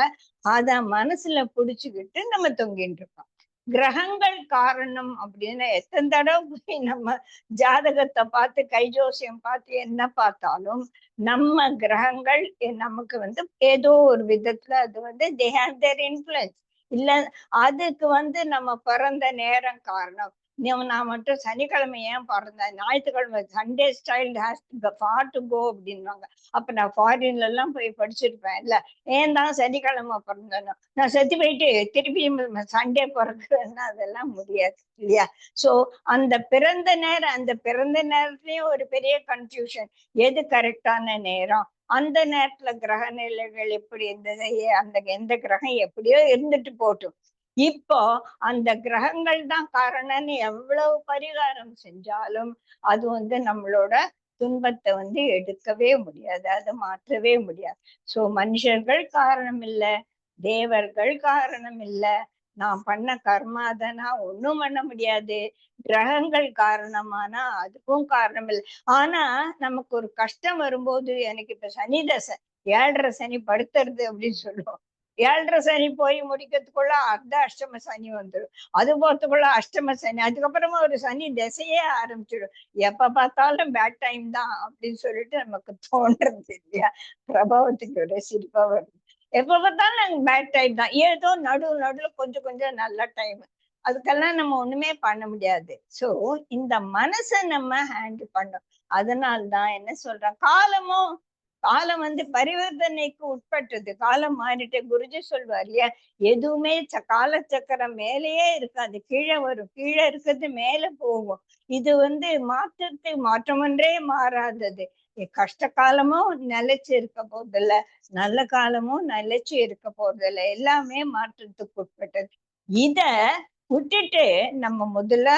அத மனசுல புடிச்சுக்கிட்டு நம்ம தொங்கிட்டு இருக்கோம். கிரகங்கள் காரணம் அப்படின்னு எத்தனை தடவை போய் நம்ம ஜாதகத்தை பார்த்து கைஜோசியம் பார்த்து என்ன பார்த்தாலும் நம்ம கிரகங்கள் நமக்கு வந்து ஏதோ ஒரு விதத்துல அது வந்து they have their influence. இல்ல அதுக்கு வந்து நம்ம பிறந்த நேரம் காரணம். நான் மட்டும் சனிக்கிழமை ஏன் பிறந்தேன், ஞாயிற்றுக்கிழமை Sunday child has far to go அப்படின்வாங்க. அப்ப நான் ஃபாரின்ல எல்லாம் போய் படிச்சிருப்பேன் இல்ல, ஏன் தான் சனிக்கிழமை பிறந்தேனோ, நான் செத்து போயிட்டு திருப்பி சண்டே பிறகுன்னா அதெல்லாம் முடியாது இல்லையா? சோ அந்த பிறந்த நேரத்துலயும் ஒரு பெரிய கன்ஃபியூஷன், எது கரெக்டான நேரம், அந்த நேரத்துல கிரக நிலைகள் எப்படி இருந்தது, அந்த எந்த கிரகம் எப்படியோ இருந்துட்டு போட்டும். இப்போ அந்த கிரகங்கள் தான் காரணம்னு எவ்வளவு பரிகாரம் செஞ்சாலும் அது வந்து நம்மளோட துன்பத்தை வந்து எடுக்கவே முடியாது, அதை மாற்றவே முடியாது. சோ மனுஷர்கள் காரணம் இல்ல, தேவர்கள் காரணம் இல்ல, நான் பண்ண கர்மாதனா ஒண்ணும் பண்ண முடியாது, கிரகங்கள் காரணமானா அதுக்கும் காரணம் இல்லை. ஆனா நமக்கு ஒரு கஷ்டம் வரும்போது, எனக்கு இப்ப சனி தசை, 7.5 சனி படுத்துறது அப்படின்னு சொல்லுவோம். 7.5 சனி போய் முடிக்கிறதுக்குள்ள அஷ்டம சனி வந்துடும். அது போறதுக்குள்ள அஷ்டம சனி, அதுக்கப்புறமா ஒரு சனி திசையே ஆரம்பிச்சிடும். எப்ப பார்த்தாலும் பேட் டைம் தான் அப்படின்னு சொல்லிட்டு நமக்கு தோன்றது இல்லையா? பிரபாவத்துக்கு ஒரு சிரிப்பா வருது. எப்ப பார்த்தாலும் நாங்க பேட் டைம் தான், ஏதோ நடுவுல கொஞ்சம் கொஞ்சம் நல்ல டைம், அதுக்கெல்லாம் நம்ம ஒண்ணுமே பண்ண முடியாது. சோ இந்த மனசை நம்ம ஹேண்டில் பண்ணோம். அதனால்தான் என்ன சொல்றேன், காலம் வந்து பரிவர்த்தனைக்கு உட்பட்டது. காலம் மாறிட்டு குருஜி சொல்வார் இல்லையா, எதுவுமே காலச்சக்கரம் மேலேயே இருக்காது, கீழே வரும், கீழே இருக்கிறது மேல போகும். இது வந்து மாற்றமொன்றே மாறாதது. கஷ்ட காலமும் நிலைச்சு இருக்க போறதில்ல, நல்ல காலமும் நிலைச்சு இருக்க போறதில்ல, எல்லாமே மாற்றத்துக்கு உட்பட்டது. இத விட்டுட்டு நம்ம முதல்ல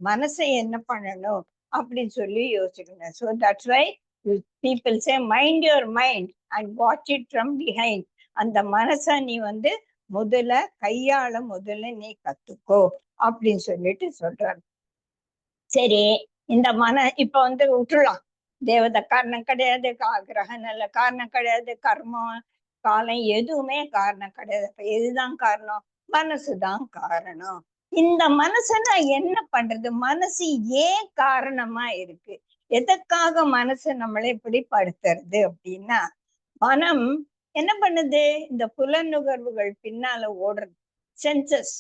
மனசை என்ன பண்ணணும் அப்படின்னு சொல்லி யோசிக்கணும். So that's why people say mind your mind and watch it from behind. அந்த மனசை நீ வந்து முதல்ல நீ கத்துக்கோ அப்படின்னு சொல்லிட்டு சொல்றாரு. சரி, இந்த இப்ப வந்து விட்டுலாம், தேவதை காரணம் கிடையாது, கிரகம் நல்ல காரணம் கிடையாது, கர்மம் காலம் எதுவுமே காரணம் கிடையாது. அப்ப எதுதான் காரணம்? மனசுதான் காரணம். இந்த மனசை நான் என்ன பண்றது? மனசு ஏன் காரணமா இருக்கு? எதற்காக மனசு நம்மளை இப்படி படுத்துறது அப்படின்னா, மனம் என்ன பண்ணுது? இந்த புலனுகர்வுகள் பின்னால ஓடுறது, சென்சஸ்,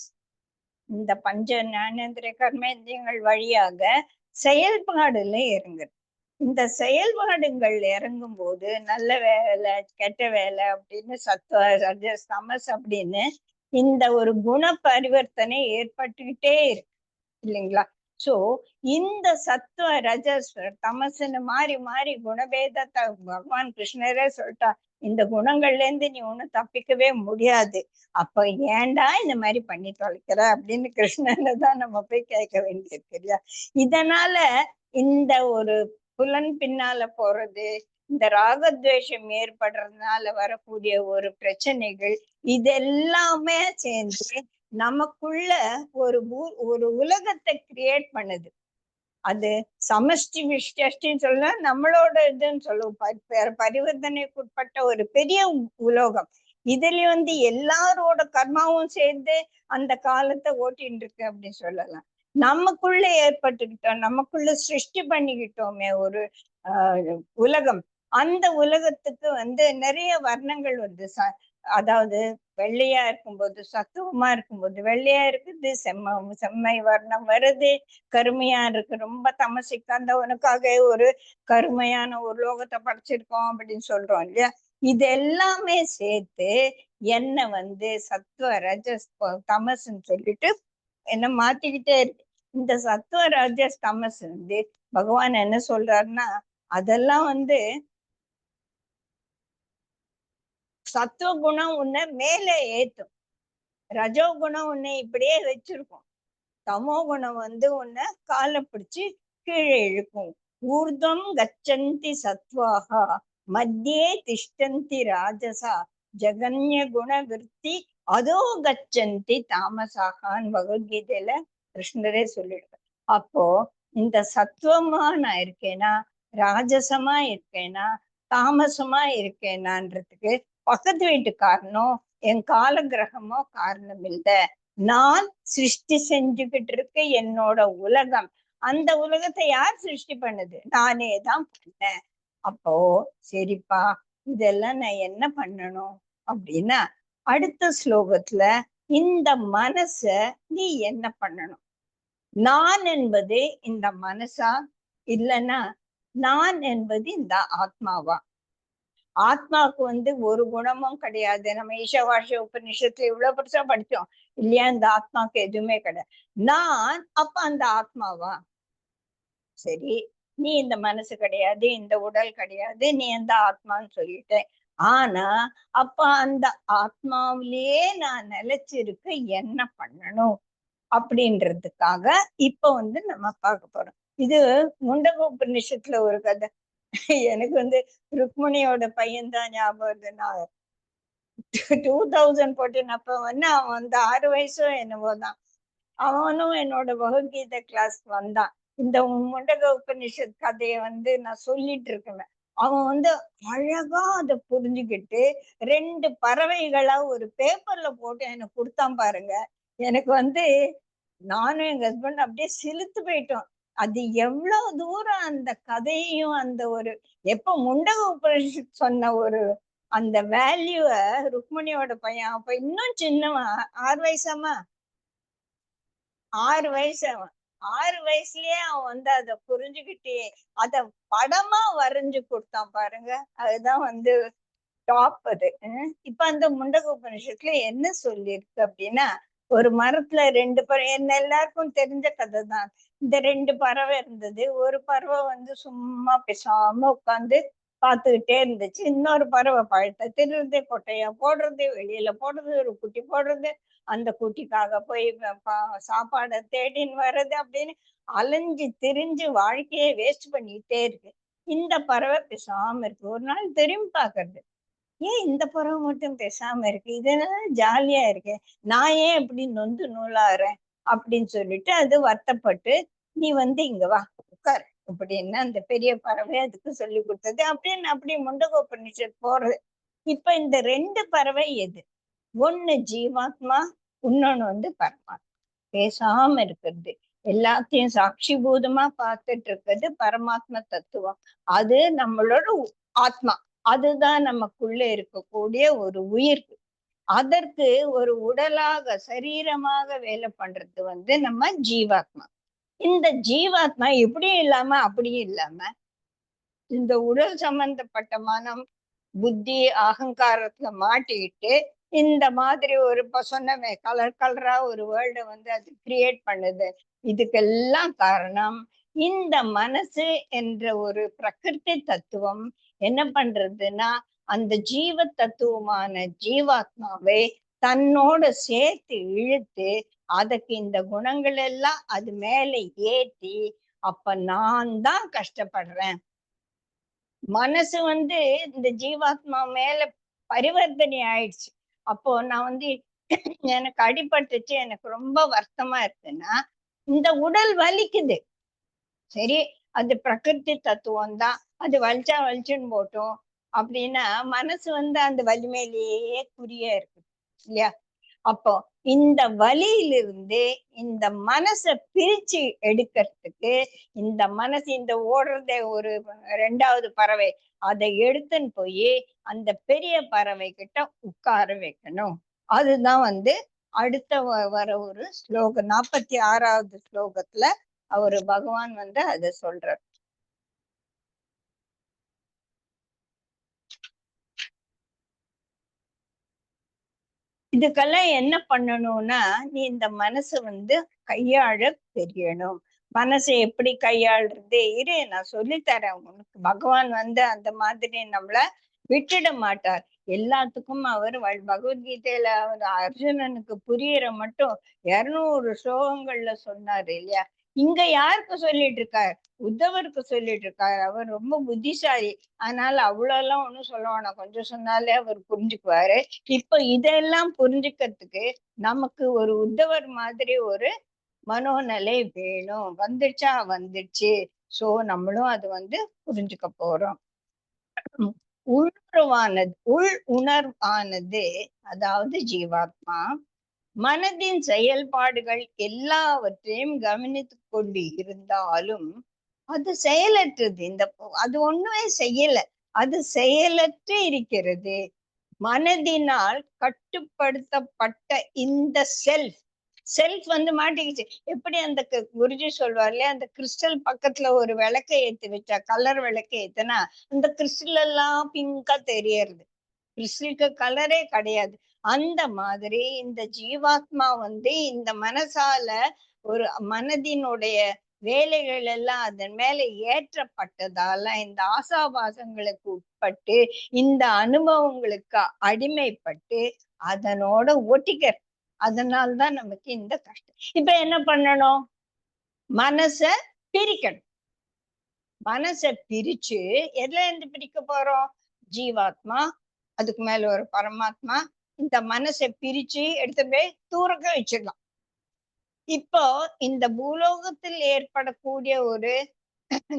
இந்த பஞ்ச ஞானேந்திரிய கர்மேந்திரியங்கள் வழியாக செயல்பாடுல இறங்குது. இந்த செயல்பாடுகள் இறங்கும் போது நல்ல வேலை கெட்ட வேலை அப்படின்னு, சத்துவ ரஜஸ் தமஸ் அப்படின்னு இந்த ஒரு குண பரிவர்த்தனை ஏற்பட்டுக்கிட்டே இருக்கு இல்லைங்களா? சோ இந்த சத்துவ ரஜஸ் தமசுன்னு மாறி மாறி குணபேதத்தை பகவான் கிருஷ்ணரே சொல்லிட்டா, இந்த குணங்கள்ல இருந்து நீ ஒண்ணும் தப்பிக்கவே முடியாது, அப்ப ஏன்டா இந்த மாதிரி பண்ணி தொலைக்கிற அப்படின்னு கிருஷ்ணனை தான் நம்ம போய் கேட்க வேண்டியிருக்கு இல்லையா? இதனால இந்த ஒரு புலன் பின்னால போறது, இந்த ராகத்வேஷம் ஏற்படுறதுனால வரக்கூடிய ஒரு பிரச்சனைகள், இதெல்லாமே சேர்ந்து நமக்குள்ள ஒரு உலகத்தை கிரியேட் பண்ணுது. அது சமஷ்டி விஷ்டின்னு சொல்ல, நம்மளோட இதுன்னு சொல்லுவோம், பரிவர்த்தனைக்கு உட்பட்ட ஒரு பெரிய உலோகம். இதுல வந்து எல்லாரோட கர்மாவும் சேர்ந்து அந்த காலத்தை ஓட்டின்னு இருக்கு அப்படின்னு சொல்லலாம். நமக்குள்ள ஏற்பட்டுக்கிட்டோம், நமக்குள்ள சிருஷ்டி பண்ணிக்கிட்டோமே ஒரு உலகம், அந்த உலகத்துக்கு வந்து நிறைய வர்ணங்கள் வந்து அதாவது வெள்ளையா இருக்கும்போது, சத்துவமா இருக்கும்போது வெள்ளையா இருக்குது, செம்மை வர்ணம் வருது, கருமையா இருக்கு, ரொம்ப தமசிக்காந்தவனுக்காக ஒரு கருமையான ஒரு லோகத்தை படைச்சிருக்கோம் அப்படின்னு சொல்றோம் இல்லையா? இது எல்லாமே சேர்த்து என்ன வந்து சத்துவ ரஜஸ் தமஸ்ன்னு சொல்லிட்டு என்ன மாத்திக்கிட்டே இருக்கு. இந்த சத்துவ ரஜஸ் தமஸ் வந்து பகவான் என்ன சொல்றாருன்னா, அதெல்லாம் வந்து சத்துவ குணம் உன்னை மேல ஏத்தும், ரஜோ குணம் உன்னை இப்படியே வச்சிருக்கும், தமோ குணம் வந்து உன்னை காலை பிடிச்சு கீழே இழுக்கும். ஊர்தம் கச்சந்தி சத்வாகா மத்தியே திஷ்டந்தி ராஜசா ஜகன்ய குண விருத்தி அதோ கச்சந்தி தாமசாகான்னு பகவத்கீதையில கிருஷ்ணரே சொல்லிடுவார். அப்போ இந்த சத்துவமா நான் இருக்கேனா, ராஜசமா இருக்கேனா, தாமசமா இருக்கேனான்றதுக்கு பக்கத்து வீட்டுக்காரனோ என் கால கிரகமோ காரணம் இல்லை. நான் சிருஷ்டி செஞ்சுக்கிட்டு இருக்க என்னோட உலகம், அந்த உலகத்தை யார் சிருஷ்டி பண்ணுது? நானே தான் பண்ணேன். அப்போ சரிப்பா, இதெல்லாம் நான் என்ன பண்ணணும் அப்படின்னா, அடுத்த ஸ்லோகத்துல இந்த மனச நீ என்ன பண்ணணும்? நான் என்பது இந்த மனசா, இல்லைன்னா நான் என்பது இந்த ஆத்மாவா? ஆத்மாவுக்கு வந்து ஒரு குணமும் கிடையாது. நம்ம ஈஷாவாஷ உபநிஷத்துல இவ்வளவு பெருசா படிச்சோம் இல்லையா? இந்த ஆத்மாக்கு எதுவுமே கிடையாது. நான் அப்ப அந்த ஆத்மாவா? சரி, நீ இந்த மனசு கிடையாது, இந்த உடல் கிடையாது, நீ அந்த ஆத்மான்னு சொல்லிட்ட. ஆனா அப்ப அந்த ஆத்மாவிலேயே நான் நிலைச்சிருக்க என்ன பண்ணணும் அப்படின்றதுக்காக இப்ப வந்து நம்ம பார்க்க போறோம். இது முண்டக உபநிஷத்துல ஒரு கதை. எனக்கு வந்து ருக்மணியோட பையன் தான் ஞாபகம் வருது. நான் 2014 அப்ப வந்து அவன் வந்து 6 வயசோ என்னவோ தான். அவனும் என்னோட பகவத்கீதை கிளாஸ்க்கு வந்தான். இந்த முண்டக உபநிஷத் கதையை வந்து நான் சொல்லிட்டு இருக்கேன். அவன் வந்து அழகா அதை புரிஞ்சுக்கிட்டு 2 பறவைகளா ஒரு பேப்பர்ல போட்டு எனக்கு கொடுத்தான் பாருங்க. எனக்கு வந்து நானும் எங்க ஹஸ்பண்ட் அப்படியே சிலுத்து போயிட்டோம். அது எவ்வளவு தூரம் அந்த கதையையும் அந்த ஒரு எப்ப முண்டக உபநிஷத் சொன்ன ஒரு அந்த வேல்யூவ ருக்மணியோட பையன் அப்ப இன்னும் சின்னவன் 6 வயசாமா 6 வயசு அவன் 6 வயசுலயே அவன் வந்து அத புரிஞ்சுக்கிட்டு அத படமா வரைஞ்சு கொடுத்தான் பாருங்க. அதுதான் வந்து டாப் அது. இப்ப அந்த முண்டக உபநிஷத்துல என்ன சொல்லியிருக்கு அப்படின்னா, ஒரு மரத்துல 2 பறவை என்ன எல்லாருக்கும் தெரிஞ்ச கதை தான். இந்த 2 பறவை இருந்தது. ஒரு பறவை வந்து சும்மா பேசாம உட்கார்ந்து பார்த்துக்கிட்டே இருந்துச்சு. இன்னொரு பறவை பழத்தை திருடுறது, கொட்டையா போடுறது, வெளியில போடுறது, ஒரு குட்டி போடுறது, அந்த குட்டிக்காக போய் சாப்பாடை தேடின்னு வர்றது அப்படின்னு அலைஞ்சு திரிஞ்சு வாழ்க்கையை வேஸ்ட் பண்ணிட்டே இருக்கு. இந்த பறவை பேசாம இருக்கு. ஒரு நாள் திரும்பி பாக்குறது, ஏன் இந்த பறவை மட்டும் பேசாம இருக்கு, இதெல்லாம் ஜாலியா இருக்கு, நான் ஏன் இப்படி நொந்து நூலாறேன் அப்படின்னு சொல்லிட்டு அது வருத்தப்பட்டு, நீ வந்து இங்க வா உட்கார் அப்படின்னு அந்த பெரிய பறவை அதுக்கு சொல்லி கொடுத்தது. அப்படின்னு அப்படி முண்டகோபனிஷத் போறது. இப்ப இந்த 2 பறவை எது? ஒண்ணு ஜீவாத்மா, இன்னொன்னு வந்து பரமாத்மா. பேசாம இருக்கிறது, எல்லாத்தையும் சாட்சி பூதமா பார்த்துட்டு இருக்கிறது பரமாத்ம தத்துவம். அது நம்மளோட ஆத்மா. அதுதான் நமக்குள்ள இருக்கக்கூடிய ஒரு உயிர். அதற்கு ஒரு உடலாக சரீரமாக வேலை பண்றது வந்து நம்ம ஜீவாத்மா. இந்த ஜீவாத்மா இப்படியும் இல்லாம அப்படியும் இல்லாம இந்த உடல் சம்பந்தப்பட்ட மனம் புத்தி அகங்காரத்துல மாட்டிக்கிட்டு இந்த மாதிரி ஒரு சொன்னமே கலர் கலரா ஒரு வேர்ல்ட வந்து அது கிரியேட் பண்ணுது. இதுக்கெல்லாம் காரணம் இந்த மனசு என்ற ஒரு பிரகிருதி தத்துவம் என்ன பண்றதுன்னா, அந்த ஜீவ தத்துவமான ஜீவாத்மாவை தன்னோட சேர்த்து இழுத்து அதுக்கு இந்த குணங்கள் எல்லாம் அது மேல ஏத்தி, அப்ப நான் தான் கஷ்டப்படுறேன். மனசு வந்து இந்த ஜீவாத்மா மேல பரிவர்த்தனை ஆயிடுச்சு. அப்போ நான் வந்து எனக்கு அடிபட்டுச்சு, எனக்கு ரொம்ப வருத்தமா இருக்குன்னா இந்த உடல் வலிக்குது. சரி, அது பிரகிருதி தத்துவம் தான், அது வலிச்சா வலிச்சுன்னு போட்டோம் அப்படின்னா மனசு வந்து அந்த வலிமையிலேயே குறிய இருக்கு இல்லையா? அப்போ இந்த வலியிலிருந்து இந்த மனசை பிரிச்சு எடுக்கிறதுக்கு, இந்த மனசு இந்த ஓடுறதே ஒரு 2வது பறவை, அதை எடுத்துன்னு போய் அந்த பெரிய பறவை கிட்ட உட்கார வைக்கணும். அதுதான் வந்து அடுத்த வர ஒரு ஸ்லோகம் 46வது ஸ்லோகத்துல அவரு பகவான் வந்து அதை சொல்றார். இதுக்கெல்லாம் என்ன பண்ணணும்னா, நீ இந்த மனசை வந்து கையாள தெரியணும். மனசை எப்படி கையாளுறது, இரு நான் சொல்லித்தரேன் உனக்கு. பகவான் வந்து அந்த மாதிரி நம்மள விட்டுட மாட்டார். எல்லாத்துக்கும் அவர் பகவத்கீதையில அர்ஜுனனுக்கு புரியற மட்டும் 200 ஸ்லோகங்கள்ல சொன்னாரு இல்லையா? இங்க யாருக்கு சொல்லிட்டு இருக்காரு? உத்தவருக்கு சொல்லிட்டு இருக்காரு. அவர் ரொம்ப புத்திசாலி, அதனால அவ்வளவு எல்லாம் ஒண்ணும் சொல்ல வேணாம், கொஞ்சம் சொன்னாலே அவர் புரிஞ்சுக்குவாரு. இப்ப இதெல்லாம் புரிஞ்சுக்கிறதுக்கு நமக்கு ஒரு உத்தவர் மாதிரி ஒரு மனோநிலை வேணும். வந்துச்சா வந்துச்சு, சோ நம்மளும் அது வந்து புரிஞ்சுக்க போறோம். உள் உணர்வானது, அதாவது ஜீவாத்மா மனதின் செயல்பாடுகள் எல்லாவற்றையும் கவனித்துக் கொண்டு இருந்தாலும் அது செயலற்றது. அது ஒண்ணுமே செய்யல, அது செயலற்று இருக்கிறது. மனதினால் கட்டுப்படுத்தப்பட்ட இந்த செல்ஃப் வந்து மாட்டிக்கிச்சு. எப்படி அந்த குருஜி சொல்வார் இல்லையா, அந்த கிறிஸ்டல் பக்கத்துல ஒரு விளக்கை ஏத்தி வச்சா, கலர் விளக்கை ஏத்துனா அந்த கிறிஸ்டல் எல்லாம் பிங்கா தெரியறது, கிறிஸ்டலுக்கு கலரே கிடையாது. அந்த மாதிரி இந்த ஜீவாத்மா வந்து இந்த மனசால ஒரு மனதினுடைய வேலைகள் எல்லாம் அதன் மேல ஏற்றப்பட்டதால இந்த ஆசாபாசங்களுக்கு உட்பட்டு இந்த அனுபவங்களுக்கு அடிமைப்பட்டு அதனோட ஒட்டிக்க. அதனால்தான் நமக்கு இந்த கஷ்டம். இப்ப என்ன பண்ணணும்? மனச பிரிக்கணும். மனசை பிரிச்சு எதுல இருந்து பிரிக்க போறோம்? ஜீவாத்மா, அதுக்கு மேல ஒரு பரமாத்மா. இந்த மனசை பிரிச்சு எடுத்து போய் தூரக்க வச்சிடலாம். இப்போ இந்த பூலோகத்தில் ஏற்படக்கூடிய ஒரு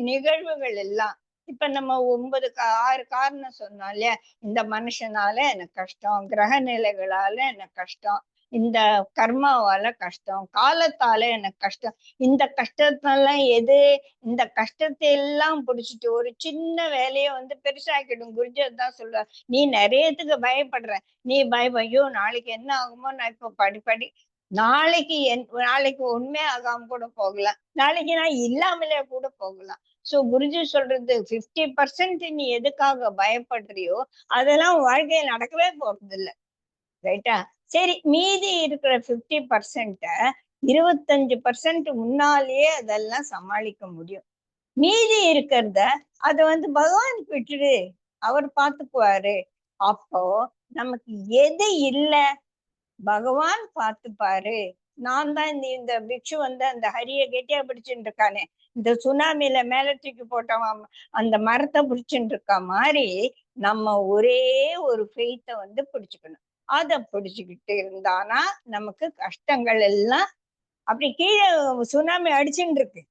நிகழ்வுகள் எல்லாம், இப்ப நம்ம 6 காரணம் சொன்னோம் இல்லையா? இந்த மனுஷனால எனக்கு கஷ்டம், கிரக நிலைகளால எனக்கு கஷ்டம், இந்த கர்மாவால கஷ்டம், காலத்தால எனக்கு கஷ்டம். இந்த கஷ்டத்தெல்லாம் எது? இந்த கஷ்டத்தை எல்லாம் பிடிச்சிட்டு ஒரு சின்ன வேலையை பெருசாக்கிடும். குருஜி தான் சொல்ற, நீ நிறையத்துக்கு பயப்படுற, நீ ஐயோ நாளைக்கு என்ன ஆகுமோ, நான் இப்ப படி நாளைக்கு உண்மை ஆகாம கூட போகலாம், நாளைக்கு நான் இல்லாமலே கூட போகலாம். சோ குருஜி சொல்றது 50% நீ எதுக்காக பயப்படுறியோ அதெல்லாம் வாழ்க்கையில் நடக்கவே போறது இல்ல. ரைட்டா? சரி, மீதி இருக்கிற 50% 25% முன்னாலேயே அதெல்லாம் சமாளிக்க முடியும். மீதி இருக்கிறத அத பகவானுக்கு விட்டுடு, அவர் பாத்துக்குவாரு. அப்போ நமக்கு எது இல்ல பகவான் பார்த்துப்பாரு. நான் தான் இந்த பிக்ஷு அந்த ஹரிய கெட்டியா பிடிச்சுட்டு இருக்கானே, இந்த சுனாமில மேல தூக்கி போட்டவன் அந்த மரத்தை பிடிச்சுட்டு இருக்க மாதிரி நம்ம ஒரே ஒரு ஃபெய்த்தை பிடிச்சுக்கணும். அதை பிடிச்சுக்கிட்டு இருந்தானா நமக்கு கஷ்டங்கள் எல்லாம் அப்படி கீழே சுனாமி அடிச்சுட்டு இருக்கு,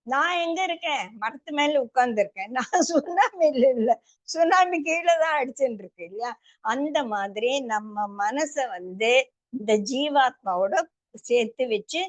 நான் எங்க இருக்கேன்? மரத்து மேல உட்கார்ந்து இருக்கேன். நான் சுனாமில இல்ல, சுனாமி கீழே தான் அடிச்சுட்டு இருக்கு இல்லையா? அந்த மாதிரி நம்ம மனசை இந்த ஜீவாத்மாவோட சேர்த்து வச்சு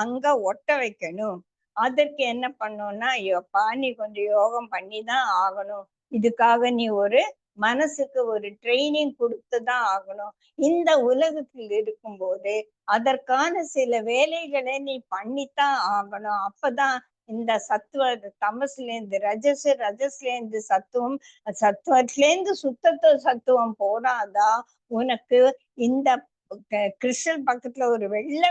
அங்க ஒட்ட வைக்கணும். அதற்கு என்ன பண்ணணும்னா, ஐயோப்பா நீ கொஞ்சம் யோகம் பண்ணிதான் ஆகணும், இதுக்காக நீ ஒரு மனசுக்கு ஒரு ட்ரைனிங் கொடுத்துதான் ஆகணும். இந்த உலகத்தில் இருக்கும்போது அதற்கான சில வேலைகளை நீ பண்ணித்தான் ஆகணும். அப்பதான் இந்த சத்துவ தமசுல இருந்து ரஜசு, ரஜஸ்ல இருந்து சத்துவம், சத்துவத்துல இருந்து சத்துவம் போனாதான் உனக்கு இந்த கிறிஸ்டல் பக்கத்துல ஒரு வெள்ளை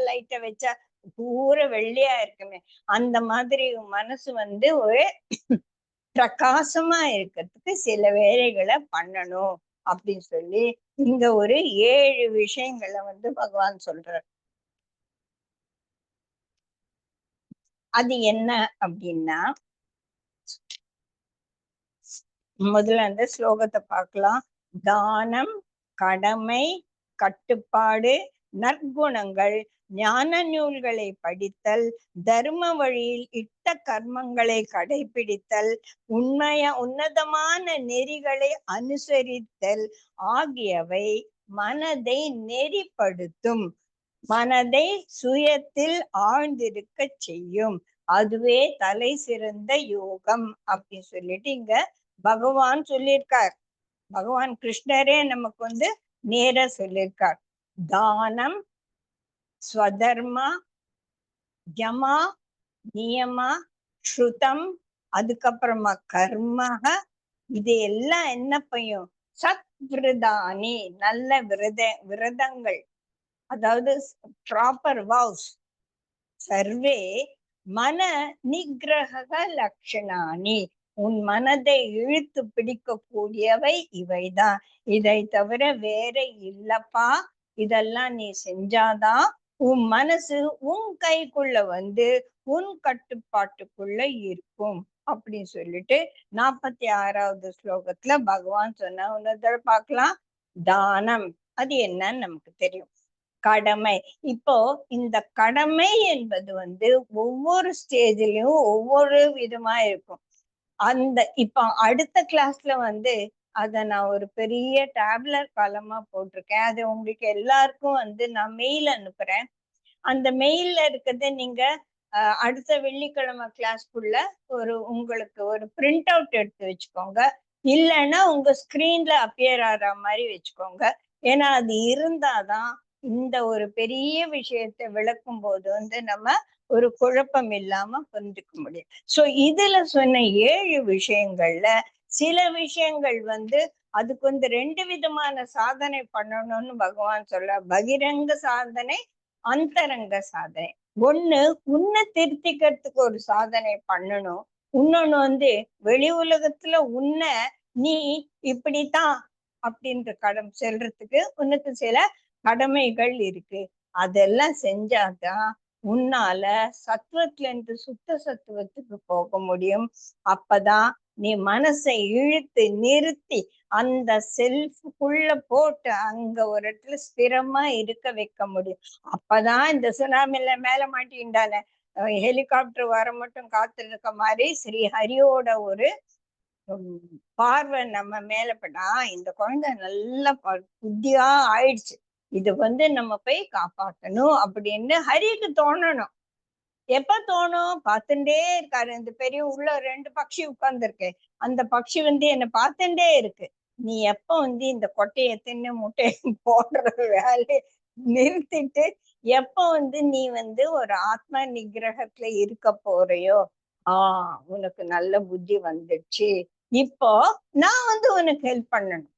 லைட்டை வச்சா பூரா வெள்ளையா இருக்குமே, அந்த மாதிரி மனசு ஒரு பிரகாசமா இருக்கிறதுக்கு சில வேலைகளை பண்ணணும் அப்படின்னு சொல்லி இங்க ஒரு 7 விஷயங்களை பகவான் சொல்றார். அது என்ன அப்படின்னா, முதல்ல அந்த ஸ்லோகத்தை பார்க்கலாம். தானம், கடமை, கட்டுப்பாடு, நற்குணங்கள், ஞான நூல்களை படித்தல், தர்ம வழியில் இட்ட கர்மங்களை கடைபிடித்தல், உன்னதமான நெறிகளை அனுசரித்தல் ஆகியவை மனதை நெறிப்படுத்தும், மனதை சுயத்தில் ஆழ்ந்திருக்க செய்யும். அதுவே தலை சிறந்த யோகம் அப்படின்னு சொல்லிட்டு இங்க பகவான் சொல்லியிருக்கார். பகவான் கிருஷ்ணரே நமக்கு நேர சொல்லியிருக்கார். தானம், ஸ்வதர்மா, யமா, நியமா, ஸ்ருதம், அதுக்கப்புறமா கர்மக, இது எல்லாம் என்ன பையும்? சத் விரதானி, நல்ல விரதங்கள், அதாவது ப்ராப்பர் வாவ்ஸ். சர்வே மன நிகிரக லட்சணானி, உன் மனதை இழுத்து பிடிக்கக்கூடியவை இவைதான். இதை தவிர வேற இல்லப்பா. இதெல்லாம் நீ செஞ்சாதான் உன் மனசு உன் கைக்குள்ள உன் கட்டுப்பாட்டுக்குள்ள இருக்கும் அப்படின்னு சொல்லிட்டு 46வது ஸ்லோகத்துல பகவான் சொன்ன ஒன்னு பார்க்கலாம். தானம், அது என்னன்னு நமக்கு தெரியும். கடமை, இப்போ இந்த கடமை என்பது ஒவ்வொரு ஸ்டேஜ்லயும் ஒவ்வொரு விதமா இருக்கும். இப்ப அடுத்த கிளாஸ்ல அத நான் ஒரு பெரிய டேப்லர் காலமா போட்டிருக்கேன். அது உங்களுக்கு எல்லாருக்கும் நான் மெயில் அனுப்புறேன். அந்த மெயில்ல இருக்கிறத நீங்க அடுத்த வெள்ளிக்கிழமை கிளாஸ்க்குள்ள உங்களுக்கு ஒரு பிரிண்ட் அவுட் எடுத்து வச்சுக்கோங்க. இல்லைன்னா உங்க ஸ்கிரீன்ல அப்பியர் ஆகிற மாதிரி வச்சுக்கோங்க. ஏன்னா அது இருந்தாதான் இந்த ஒரு பெரிய விஷயத்தை விளக்கும் போது நம்ம ஒரு குழப்பம் இல்லாம புரிஞ்சுக்க முடியும். சோ இதுல சொன்ன 7 விஷயங்கள்ல சில விஷயங்கள் அதுக்கு 2 விதமான சாதனை பண்ணணும்னு பகவான் சொல்ல. பகிரங்க சாதனை, அந்தரங்க சாதனை. ஒண்ணு உன்னை திருத்திக்கிறதுக்கு ஒரு சாதனை பண்ணணும். இன்னொன்னு வெளி உலகத்துல உன்னை நீ இப்படித்தான் அப்படின்ற செல்றதுக்கு உனக்கு சில கடமைகள் இருக்கு. அதெல்லாம் செஞ்சாதான் உன்னால சத்துவத்துல இருந்து சுத்த சத்துவத்துக்கு போக முடியும். அப்பதான் நீ மனசை இழுத்து நிறுத்தி அந்த செல்ஃபுக்குள்ள போட்டு அங்க ஒரு இடத்துல ஸ்திரமா இருக்க வைக்க முடியும். அப்பதான் இந்த சுனாமில மேல மாட்டின்றானே ஹெலிகாப்டர் வர மட்டும் காத்து இருக்க மாதிரி ஸ்ரீ ஹரியோட ஒரு பார்வை நம்ம மேல படா இந்த குழந்தை நல்ல புத்தியா ஆயிடுச்சு, இது நம்ம போய் காப்பாத்தணும் அப்படின்னு ஹரிக்கு தோணணும். எப்ப தோணும்? பார்த்துட்டே இருக்காரு. இந்த பெரிய உள்ள 2 பட்சி உட்கார்ந்து இருக்கு. அந்த பட்சி என்ன பார்த்துட்டே இருக்கு. நீ எப்ப இந்த கொட்டையை தின்னு முட்டையை போடுற வேலையை நிறுத்திட்டு எப்ப நீ ஒரு ஆத்ம நிகிரகத்துல இருக்க போறியோ உனக்கு நல்ல புத்தி வந்துடுச்சு. இப்போ நான் உனக்கு ஹெல்ப் பண்ணணும்.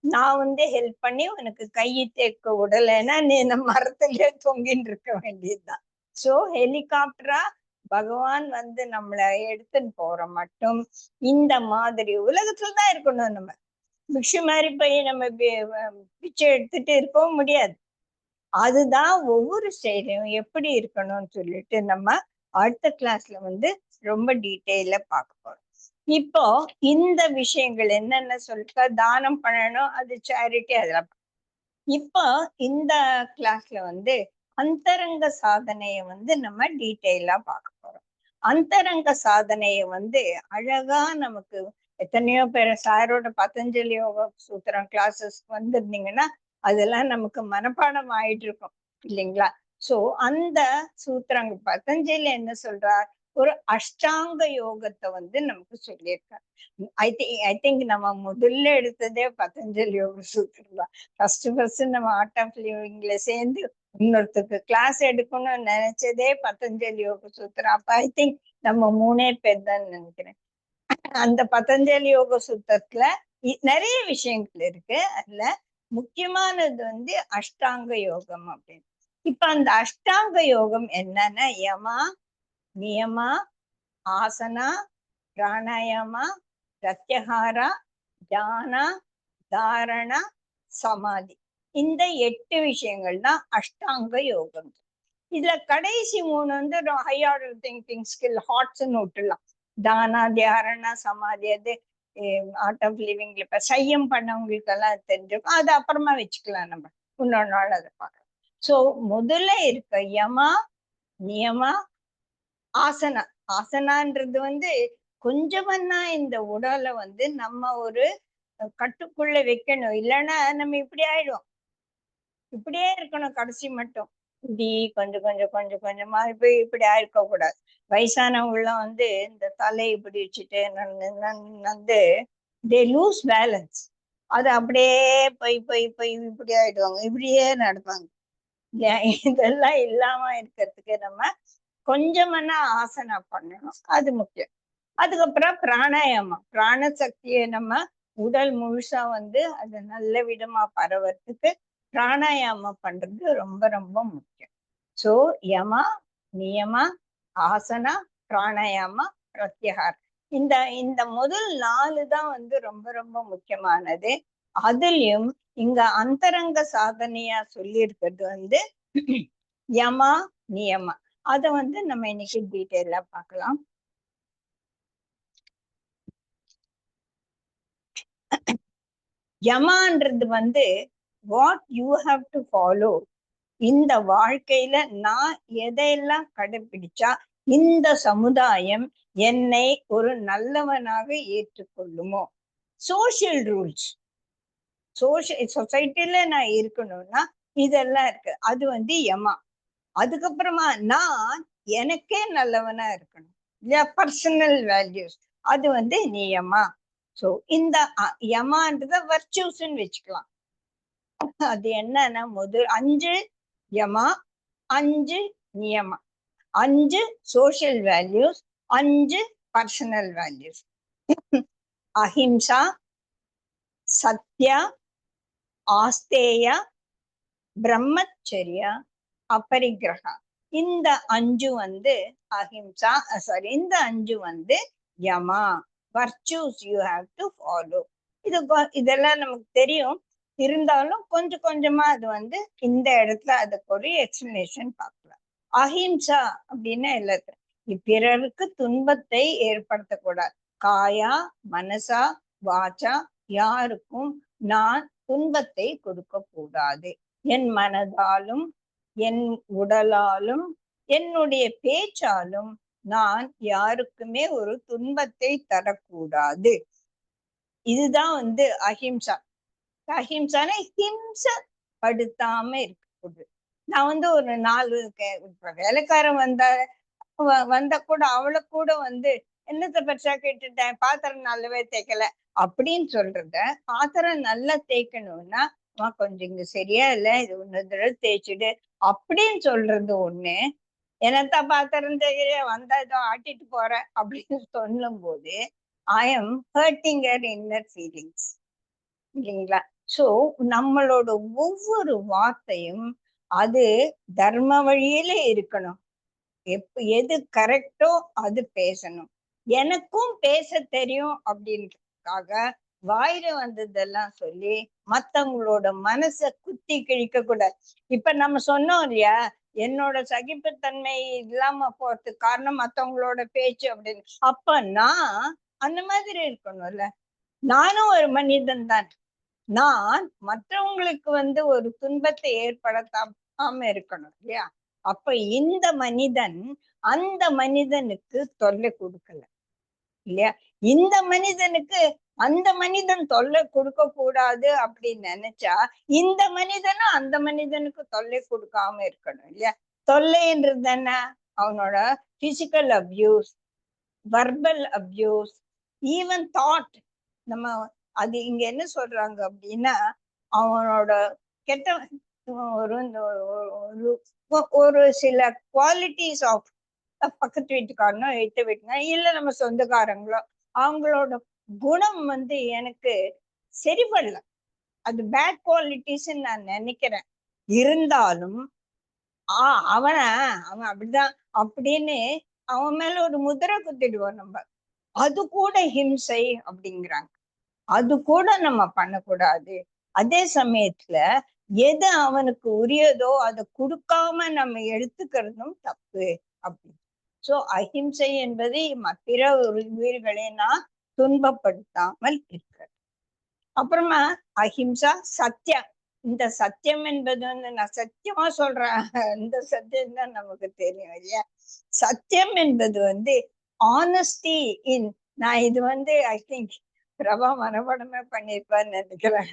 நான் ஹெல்ப் பண்ணி உனக்கு கையை தேக்க விடலைன்னா நீ இந்த மரத்திலே தொங்கின்னு இருக்க வேண்டியதுதான். சோ ஹெலிகாப்டரா பகவான் நம்மளை எடுத்துன்னு போற மட்டும் இந்த மாதிரி உலகத்துலதான் இருக்கணும். நம்ம பிக்ஷு மாதிரி போய் நம்ம பிச்சை எடுத்துட்டு இருக்கவும் முடியாது. அதுதான் ஒவ்வொரு ஸ்டேஜையும் எப்படி இருக்கணும்னு சொல்லிட்டு நம்ம அடுத்த கிளாஸ்ல ரொம்ப டீட்டெயிலா பார்க்க போறோம். இப்போ இந்த விஷயங்கள் என்னென்ன சொல்லிட்டு தானம் பண்ணணும், அது சேரிட்டி, அதெல்லாம். இப்போ இந்த கிளாஸ்ல அந்தரங்க சாதனைய நம்ம டீட்டெயிலா பார்க்க போறோம். அந்தரங்க சாதனைய அழகா நமக்கு எத்தனையோ பேர் சாரோட பதஞ்சலி யோக சூத்திரம் கிளாஸஸ் வந்திருந்தீங்கன்னா அதெல்லாம் நமக்கு மனப்பாடம் ஆயிட்டு இருக்கும் இல்லைங்களா? சோ அந்த சூத்திரங்க பதஞ்சலி என்ன சொல்றார், ஒரு அஷ்டாங்க யோகத்தை நமக்கு சொல்லியிருக்காரு. ஐ திங்க் நம்ம முதல்ல எடுத்ததே பதஞ்சலி யோக சூத்திரம் தான். ஃபர்ஸ்ட் நம்ம ஆர்ட் ஆஃப் லிவிங்ல சேர்ந்து இன்னொருத்தருக்கு கிளாஸ் எடுக்கணும்னு நினைச்சதே பதஞ்சலி யோக சூத்திரம். அப்ப ஐ திங்க் நம்ம 3 பேர் தான் நினைக்கிறேன். அந்த பதஞ்சலி யோக சூத்திரத்துல நிறைய விஷயங்கள் இருக்கு. அதுல முக்கியமானது அஷ்டாங்க யோகம் அப்படின்னு. இப்ப அந்த அஷ்டாங்க யோகம் என்னன்னா யமா, நியமா, ஆசனா, பிராணாயாமா, பிரத்யஹாரா, தியானா, தாரணா, சமாதி. இந்த 8 விஷயங்கள் தான் அஷ்டாங்க யோகம். இதுல கடைசி 3 ஹை ஆர்டர் திங்கிங் ஸ்கில் ஹாட்ஸ்ன்னு விட்டுலாம். தானா, தியாரணா, சமாதி அது ஆர்ட் ஆஃப் லிவிங்ல இப்ப சையம் பண்ணவங்களுக்கு எல்லாம் தெரிஞ்சிருக்கும். அது அப்புறமா வச்சுக்கலாம், நம்ம இன்னொரு நாள் அதை பார்க்கலாம். சோ முதல்ல இருக்க யமா, நியமா, ஆசனா. ஆசனான்றது கொஞ்சமன்னா இந்த உடலை நம்ம ஒரு கட்டுக்குள்ள வைக்கணும். இல்லைன்னா நம்ம இப்படி ஆயிடும், இப்படியே இருக்கணும் கடைசி மட்டும். இப்படி கொஞ்சம் கொஞ்சம் கொஞ்சம் கொஞ்சமா போய் இப்படி ஆயிருக்க கூடாது. வயசானவங்களாம் இந்த தலை இப்படி வச்சுட்டு தே லூஸ் பேலன்ஸ். அது அப்படியே போய் போய் போய் இப்படி ஆயிடுவாங்க, இப்படியே நடப்பாங்க. இதெல்லாம் இல்லாம இருக்கிறதுக்கு நம்ம கொஞ்சமன்னா ஆசனா பண்ணணும், அது முக்கியம். அதுக்கப்புறம் பிராணாயாமம், பிராண சக்தியை நம்ம உடல் முழுசா அது நல்ல விதமா பரவறதுக்கு பிராணாயாமம் பண்றது ரொம்ப ரொம்ப முக்கியம். சோ யமா, நியமா, ஆசனா, பிராணாயாமா, பிரத்யஹார். இந்த இந்த முதல் 4 தான் ரொம்ப ரொம்ப முக்கியமானது. அதுலயும் இங்க அந்தரங்க சாதனையா சொல்லி இருக்கிறது யமா, நியமா. அத நம்ம இன்னைக்கு டீட்டெயிலா பார்க்கலாம். யமான்றது what you have to follow. இந்த வாழ்க்கையில நான் எதையெல்லாம் கடைபிடிச்சா இந்த சமுதாயம் என்னை ஒரு நல்லவனாக ஏற்றுக்கொள்ளுமோ. சோசியல் ரூல்ஸ், சொசைட்டில நான் இருக்கணும்னா இதெல்லாம் இருக்கு. அது யமா. அதுக்கப்புறமா நான் எனக்கே நல்லவனா இருக்கணும் இல்லையா, பர்சனல் வேல்யூஸ், அது நியமா. சோ இந்த யமான்றத வர்ச்சூஸ்ன்னு வச்சுக்கலாம். அது என்னன்னா முதல் 5 yama, 5 niyama, 5 social values, 5 personal values. Ahimsa, satya, asteya, brahmacharya, aparigraha. இந்த 5 அஹிம்சா, இந்த 5 yama, virtues you have to follow. இதெல்லாம் நமக்கு தெரியும். இருந்தாலும் கொஞ்சம் கொஞ்சமா அது இந்த இடத்துல அதுக்கு ஒரு எக்ஸ்பிளனேஷன் பார்க்கலாம். அஹிம்சா அப்படின்னா எல்லாத்தையும் பிறருக்கு துன்பத்தை ஏற்படுத்தக்கூடாது. காயா மனசா வாச்சா யாருக்கும் நான் துன்பத்தை கொடுக்க கூடாது. என் மனதாலும் என் உடலாலும் என்னுடைய பேச்சாலும் நான் யாருக்குமே ஒரு துன்பத்தை தரக்கூடாது. இதுதான் அஹிம்சா. அஹிம்சான ஹிம்சை படுத்தாம இருக்கக்கூடாது. நான் ஒரு 4 வேலைக்காரன் வந்தா கூட அவளை கூட என்னத்தை பெருசா கேட்டுட்டேன், பாத்திரம் நல்லாவே தேய்க்கல அப்படின்னு சொல்றத, பாத்திரம் நல்லா தேய்க்கணும்னா கொஞ்சம் இங்க சரியா இல்ல, இது 1 தடவை தேய்ச்சிடு அப்படின்னு சொல்றது ஒண்ணு. என்னத்தான் பாத்திரம் தேய்க்கிற, வந்தா ஏதோ ஆட்டிட்டு போற அப்படின்னு சொல்லும் போது I am hurting her inner feelings இல்லைங்களா? சோ நம்மளோட ஒவ்வொரு வார்த்தையும் அது தர்ம வழியில இருக்கணும். எது கரெக்டோ அது பேசணும். எனக்கும் பேச தெரியும் அப்படின்றதுக்காக வாயில வந்ததெல்லாம் சொல்லி மத்தவங்களோட மனசை குத்தி கிழிக்க கூடாது. இப்ப நம்ம சொன்னோம் இல்லையா, என்னோட சகிப்புத்தன்மை இல்லாம போறதுக்கு காரணம் மத்தவங்களோட பேச்சு அப்படின்னு. அப்ப நான் அந்த மாதிரி இருக்கணும்ல. நானும் ஒரு மனிதன் தான். நான் மற்றவங்களுக்கு ஒரு துன்பத்தை ஏற்படுத்தாம இருக்கணும் இல்லையா? அப்ப இந்த மனிதன் அந்த மனிதனுக்கு தொல்லை கொடுக்கல இல்லையா? இந்த மனிதனுக்கு அந்த மனிதன் தொல்லை கொடுக்க கூடாது அப்படின்னு நினைச்சா இந்த மனிதனும் அந்த மனிதனுக்கு தொல்லை கொடுக்காம இருக்கணும் இல்லையா? தொல்லைன்றது என்ன? அவனோட physical abuse, verbal abuse, even thought. நம்ம அது இங்க என்ன சொல்றாங்க அப்படின்னா, அவனோட கெட்ட ஒரு சில குவாலிட்டிஸ் ஆஃப் பக்கத்து வீட்டுக்காரனோ எட்டு வீட்டுனா இல்ல நம்ம சொந்தக்காரங்களோ அவங்களோட குணம் எனக்கு சரிபடல, அது பேட் குவாலிட்டிஸ் நான் நினைக்கிறேன். இருந்தாலும் அவன் அப்படிதான் அப்படின்னு அவன் மேல ஒரு முதிரை குத்திடுவோம் நம்ம. அது கூட ஹிம்சை அப்படிங்கிறாங்க. அது கூட நம்ம பண்ணக்கூடாது. அதே சமயத்துல எது அவனுக்கு உரியதோ அதை கொடுக்காம நம்ம எடுத்துக்கிறதும் தப்பு அப்படின்னு. சோ அஹிம்சை என்பது பிற உயிர்களை நான் துன்பப்படுத்தாமல் இருக்கிறது. அப்புறமா அஹிம்சா சத்தியம். இந்த சத்தியம் என்பது நான் சத்தியமா சொல்றேன், இந்த சத்தியம் தான் நமக்கு தெரியும் இல்லையா? சத்தியம் என்பது ஆனஸ்டி இன். நான் இது ஐ திங்க் பிரபா மனப்படமே பண்ணிருப்பான்னு நினைக்கிறேன்.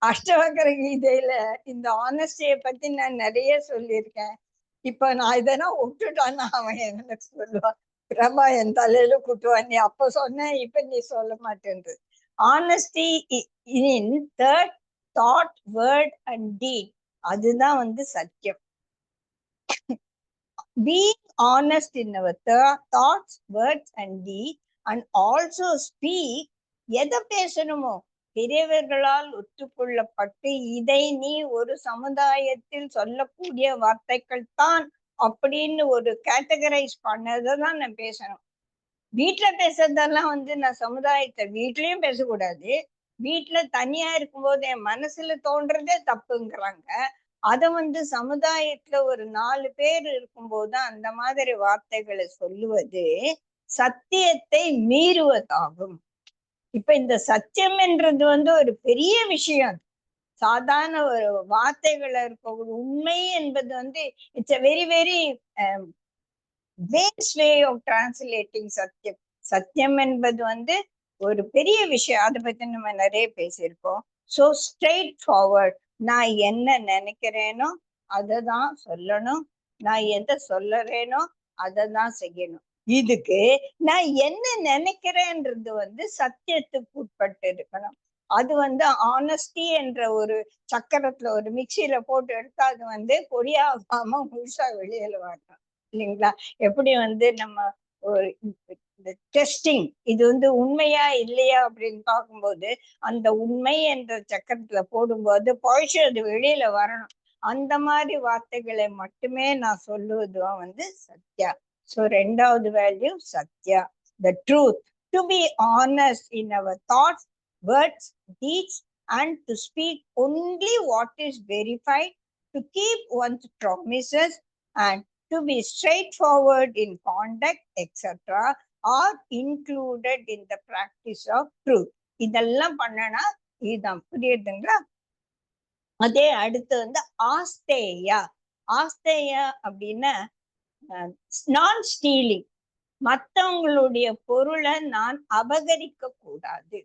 அஷ்டவக்கர கீதையில இந்த ஆனஸ்டிய பத்தி நான் நிறைய சொல்லியிருக்கேன். இப்ப நான் இதெல்லாம் விட்டுட்டான்னு அவன் என்ன சொல்லுவான், பிரபா என் தலையில கூட்டுவான், நீ அப்ப சொன்ன இப்ப நீ சொல்ல மாட்டேன்றது. Honesty in thought, word and deed, அதுதான் சத்தியம். Being honest in our thoughts, words and deeds and also speak. எதை பேசணுமோ பெரியவர்களால் ஒத்துக்கொள்ளப்பட்டு இதை நீ ஒரு சமுதாயத்தில் சொல்லக்கூடிய வார்த்தைகள் தான் அப்படின்னு ஒரு கேட்டகரைஸ் பண்ணதான் நான் பேசணும். வீட்டுல பேசுறதெல்லாம் நான் சமுதாயத்தை வீட்லயும் பேசக்கூடாது. வீட்டுல தனியா இருக்கும்போது என் மனசுல தோன்றதே தப்புங்கிறாங்க. அத சமுதாயத்துல ஒரு 4 பேர் இருக்கும்போது அந்த மாதிரி வார்த்தைகளை சொல்லுவது சத்தியத்தை மீறுவதாகும். இப்ப இந்த சத்தியம் என்றது ஒரு பெரிய விஷயம். சாதாரண ஒரு வார்த்தைகளை இருக்க ஒரு உண்மை என்பது it's a very very wise way of translating சத்தியம். சத்தியம் என்பது ஒரு பெரிய விஷயம். அதை பத்தி நம்ம நிறைய பேசியிருக்கோம். So straight forward. நான் என்ன நினைக்கிறேனோ அதை தான் சொல்லணும், நான் எதை சொல்லறேனோ அதை தான் செய்யணும். இதுக்கு நான் என்ன நினைக்கிறேன்றது சத்தியத்துக்கு உட்பட்டு இருக்கணும். அது ஆனஸ்டி என்ற ஒரு சக்கரத்துல ஒரு மிக்சியில போட்டு எடுத்தா அது பொடியாகாம முழுசா வெளியில வரணும் இல்லைங்களா? எப்படி நம்ம ஒரு டெஸ்டிங் இது உண்மையா இல்லையா அப்படின்னு பார்க்கும்போது அந்த உண்மை என்ற சக்கரத்துல போடும்போது பொழிச்சு அது வெளியில வரணும். அந்த மாதிரி வார்த்தைகளை மட்டுமே நான் சொல்லுவதுதான் சத்யா. சோ 2வது value Sathya, the truth, to be honest in our thoughts, words, deeds and to speak only what is verified, to keep one's promises and to to be straightforward in conduct, etc., are included in the practice of truth. இதெல்லாம் பண்ணனா இதுதான், புரியுதுங்களா? அதே அடுத்து வந்து ஆஸ்தேயா. ஆஸ்தேயா அப்படின்னா நான் ஸ்டீலிங், மத்தவங்களுடைய பொருளை நான் அபகரிக்க கூடாது.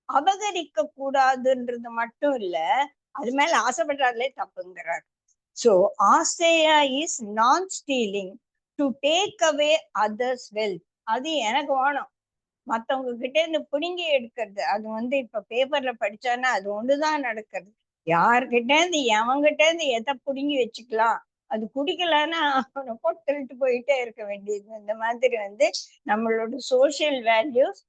அபகரிக்க கூடாதுன்றது மட்டும் இல்ல, அது மேல ஆசைப்படுறாங்களே தப்புங்கிறார். So ஆசையா இஸ் நான் stealing to take away others wealth. அது எனக்கு வேணும், மத்தவங்க கிட்ட இருந்து பிடுங்கி எடுக்கிறது. அது வந்து இப்ப பேப்பர்ல படிச்சானா அது ஒண்ணுதான் நடக்கிறது. யார்கிட்ட இருந்து எவங்கிட்ட இருந்து எதை பிடுங்கி வச்சுக்கலாம், அது குடிக்கலன்னா அவனை போட்டு திருட்டு போயிட்டே இருக்க வேண்டியது. இந்த மாதிரி வந்து நம்மளோட சோசியல் வேல்யூஸ்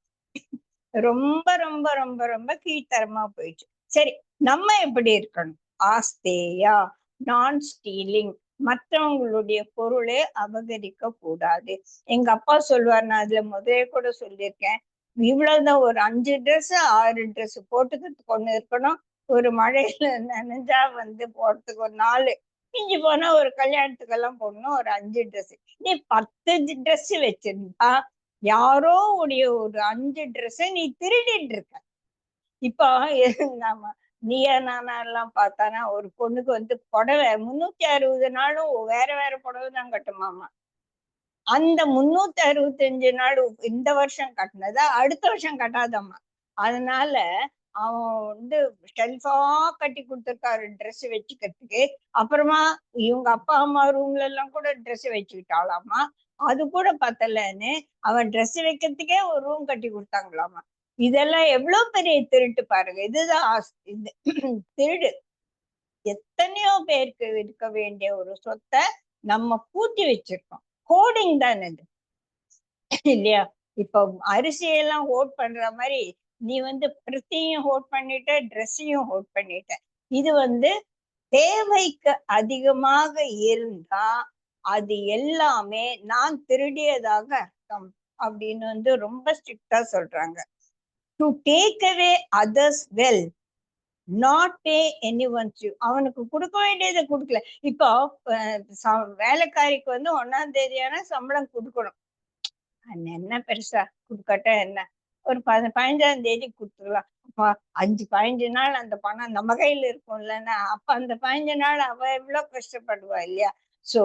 ரொம்ப ரொம்ப ரொம்ப ரொம்ப கீழ்த்தரமா போயிடுச்சு. சரி, நம்ம எப்படி இருக்கணும்? ஆஸ்தேயா, நான் ஸ்டீலிங், மற்றவங்களுடைய பொருளை அபகரிக்க கூடாது. எங்க அப்பா சொல்லுவார், நான் அதுல முதலே கூட சொல்லியிருக்கேன், இவ்வளவுதான், ஒரு 5 ட்ரெஸ் 6 ட்ரெஸ் போட்டுக்கிறதுக்கு ஒண்ணு இருக்கணும், ஒரு மழையில நனைஞ்சா வந்து போறதுக்கு ஒரு 4, மிஞ்சி போனா ஒரு கல்யாணத்துக்கெல்லாம் போடணும் ஒரு 5 ட்ரெஸ். நீ 10 ட்ரெஸ் வச்சிருந்தா யாரோ உடைய ஒரு 5 ட்ரெஸ் நீ திருடிட்டு இருக்க. இப்போ நாம நீயா நானா எல்லாம் பார்த்தானா ஒரு பொண்ணுக்கு வந்து புடவை 360 நாளும் வேற வேற புடவை தான் கட்டுமாமா. அந்த 365 நாள் இந்த வருஷம் கட்டினதா அடுத்த வருஷம் கட்டாதம்மா. அதனால அவன் வந்து ஷெல்ஃபா கட்டி கொடுத்துருக்காரு ட்ரெஸ் வச்சுக்கிறதுக்கு. அப்புறமா இவங்க அப்பா அம்மா ரூம்ல எல்லாம் கூட ட்ரெஸ் வச்சுக்கிட்டாளாமா. அது கூட பத்தலன்னு அவன் ட்ரெஸ் வைக்கிறதுக்கே ஒரு ரூம் கட்டி கொடுத்தாங்களாமா. இதெல்லாம் எவ்வளவு பெரிய திருட்டு பாருங்க. இதுதான் இது திருடு. எத்தனையோ பேருக்கு இருக்க வேண்டிய ஒரு சொத்தை நம்ம பூட்டி வச்சிருக்கோம். ஹோர்டிங் தானே இது, இல்லையா? இப்போ அரிசியெல்லாம் ஹோல்ட் பண்ற மாதிரி நீ வந்து பிரத்தியும் ஹோல்ட் பண்ணிட்ட, ட்ரெஸ்ஸையும் ஹோல்ட் பண்ணிட்ட. இது வந்து தேவைக்கு அதிகமாக இருந்தா அது எல்லாமே நான் திருடியதாக அர்த்தம் அப்படின்னு வந்து ரொம்ப ஸ்ட்ரிக்டா சொல்றாங்க. To take away others well, not pay anyone's due. அவனுக்கு கொடுக்க வேண்டியதை கொடுக்கல. இப்போ வேலைக்காரிக்கு வந்து 1ஆம் தேதியான சம்பளம் கொடுக்கணும், என்ன பெருசா கொடுக்கட்ட என்ன, ஒரு 15ஆம் தேதி கொடுத்துடலாம். அப்ப 5-15 நாள் அந்த பணம் நம்ம கையில இருக்கும் இல்லைன்னா, அப்ப அந்த 15 நாள் அவ எவ்வளவு கஷ்டப்படுவா இல்லையா? சோ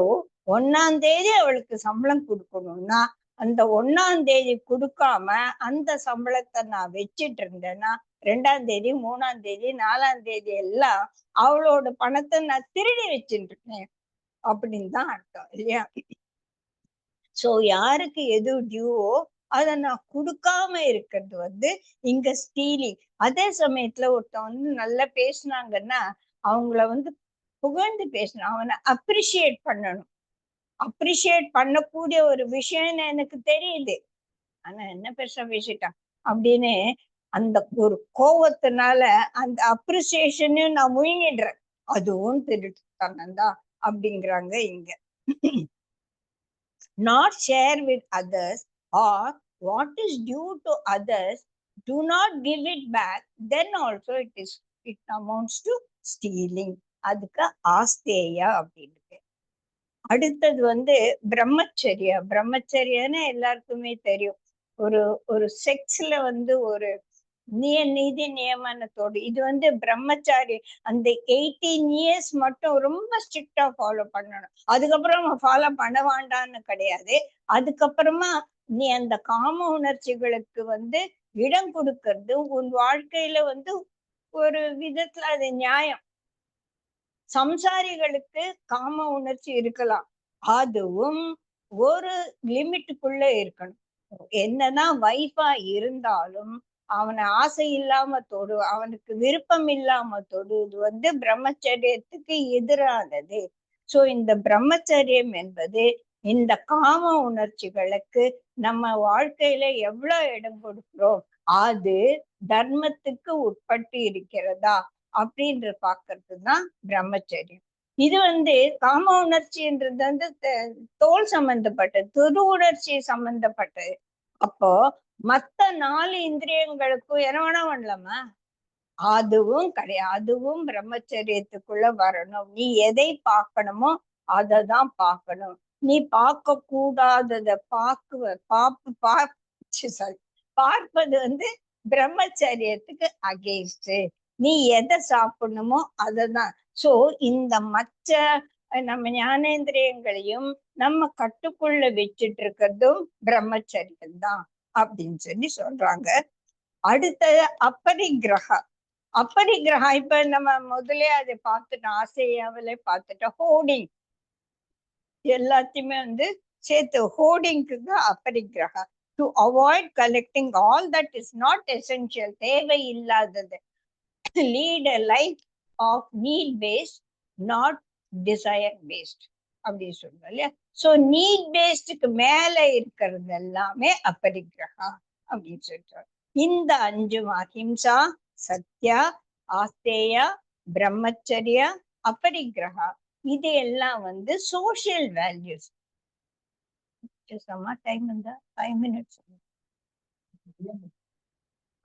1ஆம் தேதி அவளுக்கு சம்பளம் கொடுக்கணும்னா அந்த 1ஆம் தேதி கொடுக்காம அந்த சம்பளத்தை நான் வச்சிட்டு இருந்தேன்னா 2ஆம் தேதி 3ஆம் தேதி 4ஆம் தேதி எல்லாம் அவளோட பணத்தை நான் திருடி வச்சுட்டு இருக்கேன் அப்படின்னு தான் அர்த்தம், இல்லையா? சோ யாருக்கு எது டியூவோ அதை நான் கொடுக்காம இருக்கிறது வந்து இங்க ஸ்டீலிங். அதே சமயத்துல ஒருத்தன் வந்து நல்லா பேசினாங்கன்னா அவங்கள வந்து புகழ்ந்து பேசணும், அவனை அப்ரிஷியேட் பண்ணணும். அப்ரிஷியேட் பண்ணக்கூடிய ஒரு விஷயம்னு எனக்கு தெரியுது, ஆனா என்ன பெருசா பேசிட்டான் அப்படின்னு அந்த ஒரு கோவத்தினால அந்த அப்ரிசியேஷனையும் நான் முழுங்கிடுறேன். அதுவும் திருட்டுத்தனம்தான் அப்படிங்கிறாங்க இங்க. Not share with others, or what is due to others, do not give it back, then also it amounts to stealing. அதுக்கு ஆஸ்தேயா அப்படின்னு. அடுத்தது வந்து பிரம்மச்சரியா. பிரம்மச்சரியன்னு எல்லாருக்குமே தெரியும். ஒரு ஒரு செக்ஸ்ல வந்து ஒரு நீதி நியமனத்தோடு இது வந்து பிரம்மச்சாரி அந்த 18 இயர்ஸ் மட்டும் ரொம்ப ஸ்ட்ரிக்டா ஃபாலோ பண்ணணும். அதுக்கப்புறம் ஃபாலோ பண்ண வேண்டாம்னு கிடையாது. அதுக்கப்புறமா நீ அந்த காம உணர்ச்சிகளுக்கு வந்து இடம் கொடுக்கறது உன் வாழ்க்கையில வந்து ஒரு விதத்துல அது நியாயம். சம்சாரிகளுக்கு காம உணர்ச்சி இருக்கலாம், அதுவும் ஒரு லிமிட்டுக்குள்ள இருக்கணும். என்னதான் வைஃபா இருந்தாலும் அவனை ஆசை இல்லாம தொடு, அவனுக்கு விருப்பம் இல்லாம தொடுவது வந்து பிரம்மச்சரியத்துக்கு எதிரானது. சோ இந்த பிரம்மச்சரியம் என்பது இந்த காம உணர்ச்சிகளுக்கு நம்ம வாழ்க்கையில எவ்வளவு இடம் கொடுக்கிறோம், அது தர்மத்துக்கு உட்பட்டு இருக்கிறதா அப்படின்ற பாக்குறது தான் பிரம்மச்சரியம். இது வந்து காம உணர்ச்சின்றது வந்து தோல் சம்பந்தப்பட்டது, துரு உணர்ச்சி சம்பந்தப்பட்டது. அப்போ மத்த 4 இந்திரியங்களுக்கும் என்ன வேணா பண்ணலாமா? அதுவும் கிடையாது, அதுவும் பிரம்மச்சரியத்துக்குள்ள வரணும். நீ எதை பார்க்கணுமோ அததான் பார்க்கணும். நீ பார்க்க கூடாதத பார்க்கணும். நீ பார்க்க கூடாதத பார்ப்பது பிரம்மச்சரியத்துக்கு அகேன்ஸ்ட். நீ எதை சாப்பிடணுமோ அததான். சோ இந்த மற்ற நம்ம ஞானேந்திரியங்களையும் நம்ம கட்டுக்குள்ள வச்சுட்டு இருக்கிறதும் பிரம்மச்சரியம் தான் அப்படின்னு சொல்றாங்க. அடுத்தது அப்பரிக்கிரகா. அப்பரிக்கிரகா இப்ப நம்ம முதலே அதை பார்த்துட்டோம், ஆசையாவிலே பார்த்துட்டோம். ஹோர்டிங் எல்லாத்தையுமே சேர்த்து ஹோர்டிங்க்கு aparigraha. To avoid collecting all that is not essential, தேவை இல்லாதது. Lead a life of need based, not desire based அப்படி சொல்றோம் இல்லையா. சோ நீட் பேஸ்டுக்கு மேல இருக்கிறது எல்லாமே அப்பரிக்கிரகா அப்படின்னு சொல்றோம். இந்த 5 அஹிம்சா, சத்யா, ஆஸ்தேயா, பிரம்மச்சரியா, அப்பரிக்கிரகா, இது எல்லாம் சோசியல் வேல்யூஸ். டைம் இருந்தா 5 minutes.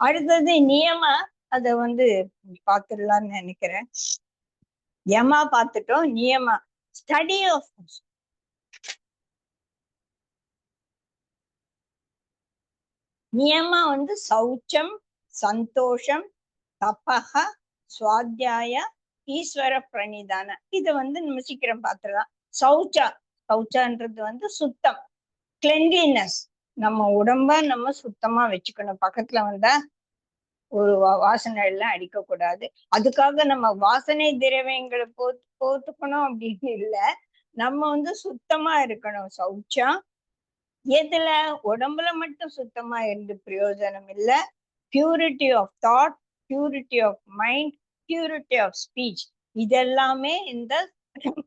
அடுத்தது நியமா, அத பாத்துடலாம்னு நினைக்கிறேன். யமா பார்த்துட்டோம். நியமா ஸ்டடி ஆஃப் நியமா சௌச்சம், சந்தோஷம், தபஹ, சுவாத்தியாய, ஈஸ்வர பிரணிதான. இத நம்ம சீக்கிரம் பார்த்துடலாம். சௌச்சான்றது சுத்தம், கிளென்லினஸ். நம்ம உடம்ப நம்ம சுத்தமா வச்சுக்கணும். பக்கத்துல ஒரு வாசனை எல்லாம் அடிக்க கூடாது. அதுக்காக நம்ம வாசனை திரவியங்களை போத்துக்கணும் அப்படின்னு இல்ல. நம்ம சுத்தமா இருக்கணும். சௌச்சா எதுல? உடம்புல மட்டும் சுத்தமா இருந்து பிரயோஜனம் இல்ல. Purity of thought, purity of mind, purity of speech, இதெல்லாமே இந்த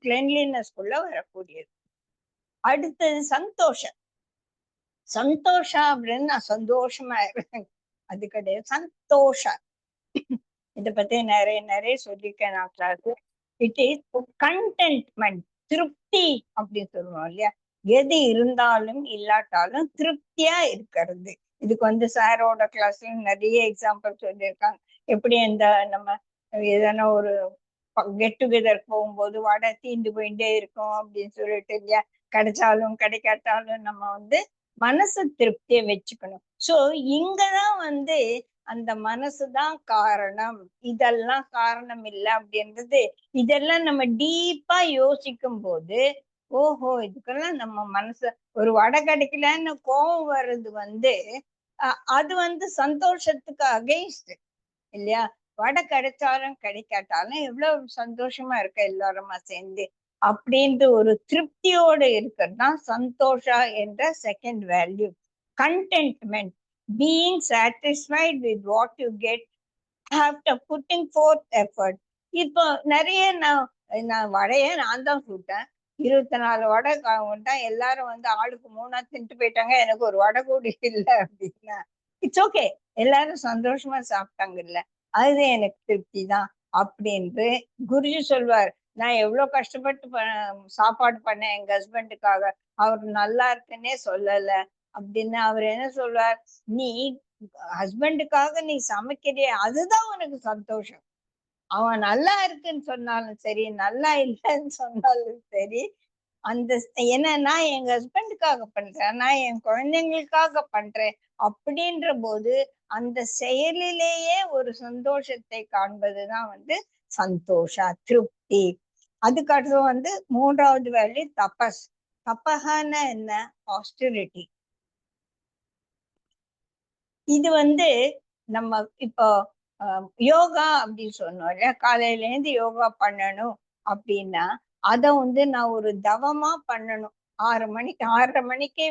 கிளென்லினஸ்குள்ள வரக்கூடியது. அடுத்தது சந்தோஷம். சந்தோஷம் அப்படின்னு நான் சந்தோஷமா இருக்கேன் அது கிடையாது. சந்தோஷம் இத பத்தி நிறைய சொல்லியிருக்கேன் நான் கிளாஸ். இட் இஸ் கண்டென்ட்மெண்ட், திருப்தி அப்படின்னு சொல்லுவோம் இல்லையா. எது இருந்தாலும் இல்லாட்டாலும் திருப்தியா இருக்கிறது. இதுக்கு சாரோட கிளாஸ்ல நிறைய எக்ஸாம்பிள் சொல்லியிருக்காங்க. எப்படி நம்ம எதனா ஒரு கெட் டுகெதர் போகும்போது வடை தீண்டு போயிட்டே இருக்கும் அப்படின்னு சொல்லிட்டு இல்லையா. கிடைச்சாலும் கிடைக்காட்டாலும் நம்ம மனசு திருப்தியை வச்சுக்கணும். சோ இங்கதான் அந்த மனசுதான் காரணம், இதெல்லாம் காரணம் இல்லை அப்படின்றது. இதெல்லாம் நம்ம டீப்பா யோசிக்கும் போது ஓஹோ, இதுக்கெல்லாம் நம்ம மனசு ஒரு வடை கிடைக்கலன்னு கோபம் வர்றது அது சந்தோஷத்துக்கு அகைன்ஸ்ட் இல்லையா. வடை கிடைச்சாலும் கிடைக்காட்டாலும் எவ்வளவு சந்தோஷமா இருக்க எல்லாருமா சேர்ந்து அப்படின்ற ஒரு திருப்தியோட இருக்கிறது தான் சந்தோஷா என்ற second value. Contentment, being satisfied with what you get after putting forth effort. இப்போ நிறைய நான் வடையே நான் தான் சுட்டேன், 24 வடை விட்டேன், எல்லாரும் ஆளுக்கு 3 தின்ட்டு போயிட்டாங்க, எனக்கு ஒரு வடை கூட இல்லை அப்படின்னா இட்ஸ் ஓகே, எல்லாரும் சந்தோஷமா சாப்பிட்டாங்க இல்ல, அது எனக்கு திருப்தி தான் அப்படின்னு குருஜி சொல்வார். நான் எவ்வளவு கஷ்டப்பட்டு சாப்பாடு பண்ணேன் எங்க ஹஸ்பண்டுக்காக, அவர் நல்லா இருக்குன்னே சொல்லல அப்படின்னு அவர் என்ன சொல்வார், நீ ஹஸ்பண்டுக்காக நீ சமைக்கிறிய அதுதான் உனக்கு சந்தோஷம். அவன் நல்லா இருக்குன்னு சொன்னாலும் சரி, நல்லா இல்லைன்னு சொன்னாலும் சரி, அந்த ஏன்னா நான் எங்க ஹஸ்பண்டுக்காக பண்றேன், நான் என் குழந்தைங்களுக்காக பண்றேன் அப்படின்ற போது அந்த செயலிலேயே ஒரு சந்தோஷத்தை காண்பதுதான் சந்தோஷா, திருப்தி. அதுக்கு அடுத்து மூன்றாவது வேல்யூ தபஸ். தபஹான என்ன? ஆஸ்டரிட்டி. இது நம்ம இப்போ யோகா அப்படின்னு சொன்னோம் இல்லையா, காலையில இருந்து யோகா பண்ணணும் அப்படின்னா அத நான் ஒரு தவமா பண்ணணும். 6:30 மணிக்கே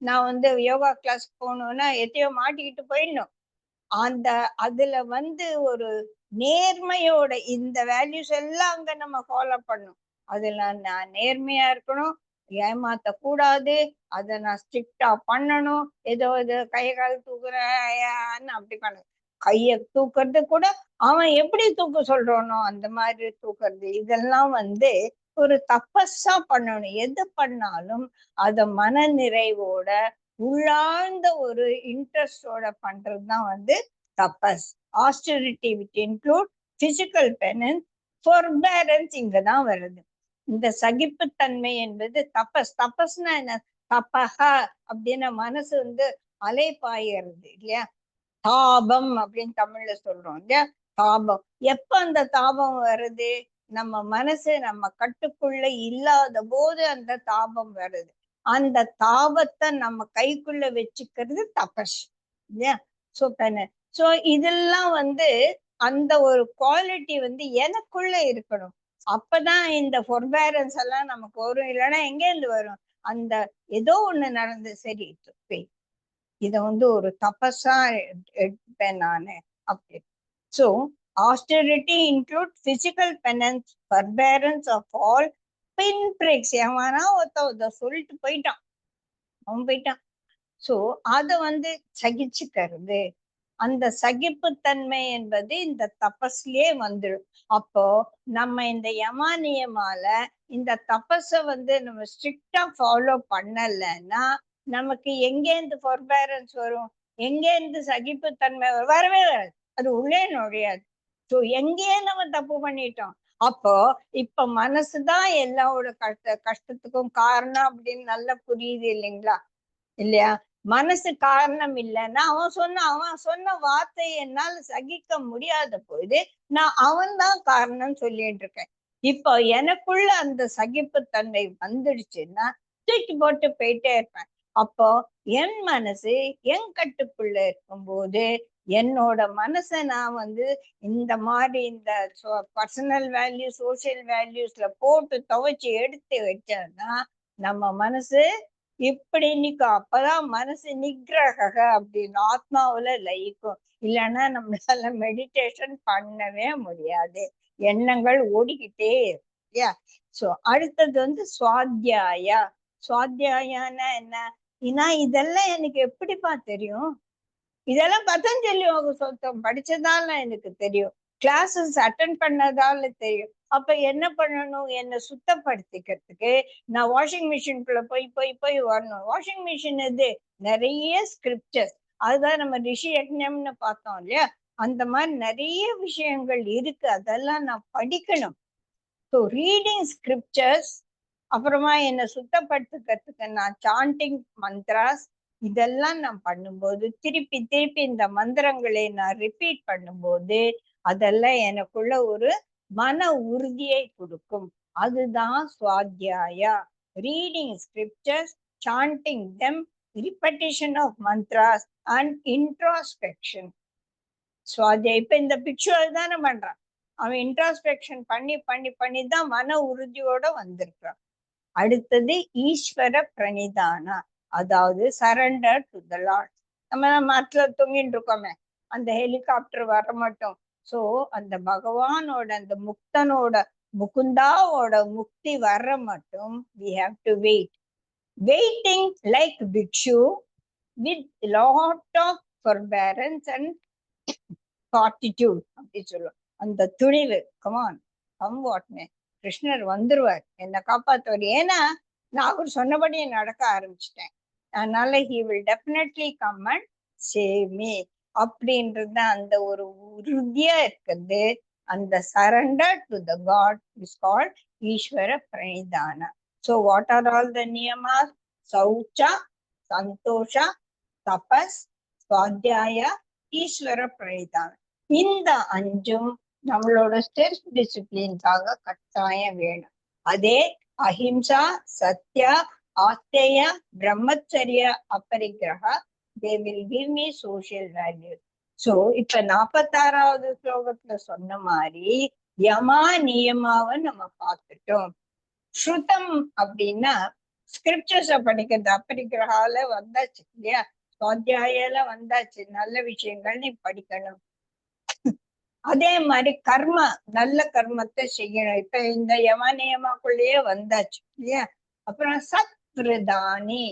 நான் யோகா கிளாஸ் போகணும்னா எத்தையோ மாட்டிக்கிட்டு போயிடணும். அதுல ஒரு நேர்மையோட இந்த வேல்யூஸ் எல்லாம் அங்க நம்ம ஃபாலோ பண்ணணும். அதுல நான் நேர்மையா இருக்கணும், ஏமாத்த கூடாது, அத நான் ஸ்ட்ரிக்டா பண்ணணும். ஏதோ இது கால் தூக்குறேன்னு அப்படி பண்ணணும். கைய தூக்குறது கூட அவன் எப்படி தூக்க சொல்றானோ அந்த மாதிரி தூக்குறது, இதெல்லாம் ஒரு தபஸா பண்ணணும். எது பண்ணாலும் அத மன நிறைவோட உள்ளார்ந்த ஒரு இன்ட்ரெஸ்டோட பண்றதுதான் தபஸ். ஆஸ்டரிட்டி விச் இன்க்ளூட் பிசிக்கல் பெனன்ஸ், ஃபோர்பேரன்ஸ் இங்கதான் வருது. இந்த சகிப்புத்தன்மை என்பது தபஸ். தபஸ்னா என்ன? தபஹ அப்படின்னா மனசு அலைப்பாயறது இல்லையா? தாபம் அப்படின்னு தமிழ்ல சொல்றோம் இல்லையா? தாபம். எப்ப அந்த தாபம் வருது? நம்ம மனசு நம்ம கட்டுக்குள்ள இல்லாத போது அந்த தாபம் வருது. அந்த தாபத்தை நம்ம கைக்குள்ள வச்சுக்கிறது தபஸ் இல்லையா? சோ சோ இதெல்லாம் அந்த ஒரு குவாலிட்டி எனக்குள்ள இருக்கணும். அப்பதான் இந்த ஃபொர்பேரன்ஸ் எல்லாம் நமக்கு வரும். இல்லைன்னா எங்க இருந்து வரும்? அந்த ஏதோ ஒண்ணு நடந்து சரி இத ஒரு தபஸா எடுப்பேன் நானு அப்படி. So austerity include physical penance, forbearance of all pinpricks. எவனா ஒருத்த சொல்லிட்டு போயிட்டான், அவன் போயிட்டான். சோ அத சகிச்சுக்கிறது. அந்த சகிப்புத்தன்மை என்பது இந்த தபஸ்லயே வந்துடும். அப்போ நம்ம இந்த யமானியமால இந்த தபஸ நம்ம ஸ்ட்ரிக்டா ஃபாலோ பண்ணலன்னா நமக்கு எங்கேருந்து ஃபொர்பேரன்ஸ் வரும்? எங்கேருந்து சகிப்புத்தன்மை வரவே வராது. அது உள்ளே நுழையாது. ஸோ எங்கேயே நம்ம தப்பு பண்ணிட்டோம். அப்போ இப்ப மனசுதான் எல்லாரோட கஷ்டத்துக்கும் காரணம் அப்படின்னு நல்லா புரியுது இல்லைங்களா? இல்லையா? மனசு காரணம் இல்லைன்னா அவன் சொன்ன வார்த்தையை என்னால சகிக்க முடியாத போது நான் அவன் தான் காரணம் சொல்லிட்டு இருக்கேன். இப்போ எனக்குள்ள அந்த சகிப்புத்தன்மை வந்துடுச்சுன்னா தூக்கி போட்டு போயிட்டே இருப்பேன். அப்போ என் மனசு என் கட்டுக்குள்ள இருக்கும்போது என்னோட மனசை நான் இந்த மாதிரி இந்த பர்சனல் வேல்யூ சோசியல் வேல்யூஸ்ல போட்டு துவைச்சு எடுத்து வச்சேன்னா நம்ம மனசு இப்படி நிக்கும். அப்பதான் மனசு நிகிரக அப்படின்னு ஆத்மாவுல லயிக்கும். இல்லைன்னா நம்மளால மெடிடேஷன் பண்ணவே முடியாது. எண்ணங்கள் ஓடிக்கிட்டே இல்லையா? சோ அடுத்தது சுவாத்தியாயா. சுவாத்தியாயான்னா என்ன? இதெல்லாம் எனக்கு எப்படிப்பா தெரியும்? இதெல்லாம் பதஞ்சலி படிச்சதால எனக்கு தெரியும், கிளாஸஸ் அட்டன் பண்ணதால தெரியும். அப்ப என்ன பண்ணணும்? என்னை சுத்தப்படுத்திக்கிறதுக்கு நான் வாஷிங் மிஷின்குள்ள போய் போய் போய் வரணும். வாஷிங் மிஷின் நிறைய ஸ்கிரிப்சர்ஸ், அதுதான் நம்ம ரிஷி யஜ்ஞம்னு பார்த்தோம் இல்லையா? அந்த மாதிரி நிறைய விஷயங்கள் இருக்கு, அதெல்லாம் நான் படிக்கணும். ஸோ ரீடிங் ஸ்கிரிப்சர்ஸ், அப்புறமா என்னை சுத்தப்படுத்துக்கிறதுக்கு நான் சாண்டிங் மந்த்ராஸ், இதெல்லாம் நான் பண்ணும்போது திருப்பி திருப்பி இந்த மந்திரங்களை நான் ரிப்பீட் பண்ணும்போது அதெல்லாம் எனக்குள்ள ஒரு மன உறுதியை கொடுக்கும். அதுதான் swadhyaya. Reading scriptures, chanting them, repetition of mantras and introspection. சுவாத்தியா இப்ப இந்த பிக்சுவல் தானே பண்றான். அவன் இன்ட்ராஸ்பெக்ஷன் பண்ணி பண்ணி பண்ணி தான் மன உறுதியோட வந்திருக்கான். அடுத்தது ஈஸ்வர பிரணிதானா, அதாவது சரண்டர் டு த லார்ட். நம்ம மரத்துல தொங்கிட்டு இருக்கோமே, அந்த ஹெலிகாப்டர் வர மாட்டோம். சோ அந்த பகவானோட அந்த முக்தனோட முகுந்தாவோட முக்தி வர மட்டும் we have to wait. Waiting like Bhikshu with lot of forbearance and fortitude அப்படி சொல்லுவோம். அந்த துணிவு, கமான் கம் வாட் மே, கிருஷ்ணர் வந்துருவார், என்னை காப்பாத்துவார். ஏன்னா நான் அவர் சொன்னபடி நடக்க ஆரம்பிச்சிட்டேன். அதனால he will definitely come and save me அப்படின்றது அந்த ஒரு உறுதியா இருக்குது. அந்த surrender to the God is called ஈஸ்வர பிரணிதான. So what are all the niyamas? சௌச்சா, Santosha, தபஸ், சுவாத்தியாயா, ஈஸ்வர பிரணிதான. இந்த அஞ்சும் நம்மளோட செல்ஃப் டிசிப்ளின்காக கட்டாயம் வேணும். அதே அஹிம்சா, சத்யா, ஆஸ்தேயா, பிரம்மச்சரிய, அபரிக்கிரகா, they will give me social values. So இப்ப 46வது ஸ்லோகத்துல சொன்ன மாதிரி யமா நியமாவை நம்ம பார்த்துட்டோம். ஸ்ருதம் அப்படின்னா ஸ்கிரிப்சர்ஸ படிக்கிறது. அபரிக்கிரகால வந்தாச்சு இல்லையா? சுவாத்தியாயால வந்தாச்சு, நல்ல விஷயங்கள் நீ படிக்கணும். அதே மாதிரி கர்மா, நல்ல கர்மத்தை செய்யணும். இப்ப இந்த யம நியமாக்குள்ளேயே வந்தாச்சு இல்லையா? அப்புறம் சத் விரதானி,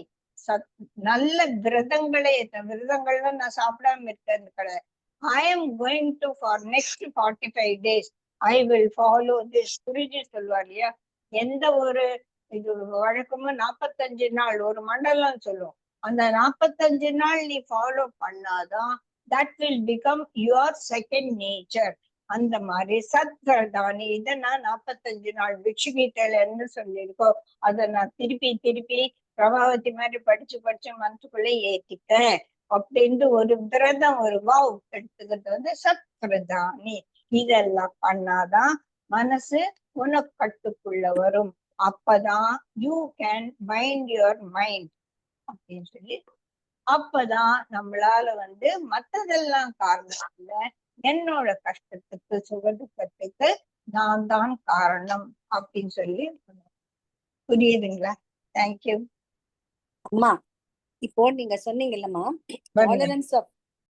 நல்ல விரதங்களே. விரதங்கள்ல நான் சாப்பிடாம இருக்கிறது கிடையாது. I am going to for next 45 days I will follow this. Guruji சொல்லுவார் இல்லையா? எந்த ஒரு இது வழக்கமும் 45 நாள் ஒரு மண்டலம் சொல்லுவோம். அந்த 45 நாள் நீ ஃபாலோ பண்ணாதான் that will become your second nature. அந்த மாதிரி சத்ரதானி இதை நான் 45 நாள் பிக்ஷுகீதையிலன்னு சொல்லியிருக்கோம். அதை நான் திருப்பி திருப்பி பிரபாவதி மாதிரி படிச்சு படிச்சு மனசுக்குள்ள ஏத்திட்டேன் அப்படின்ட்டு ஒரு விரதம் ஒரு வாவ் எடுத்துக்கிறது வந்து சத்ரதானி. இதெல்லாம் பண்ணாதான் மனசு உனக்கு கட்டுக்குள்ள வரும். அப்பதான் you can mind your mind அப்படின்னு சொல்லி, அப்பதான் நம்மளால வந்து மத்ததெல்லாம் காரணம் இல்ல, என்னோட கஷ்டத்துக்கு சுகதுக்கத்துக்கு நான் தான் காரணம் அப்படின்னு சொல்லி புரியுதுங்களா? தேங்க்யூ. அம்மா இப்போ நீங்க சொன்னீங்கல்லம்மா, டாலரன்ஸ் ஆஃப்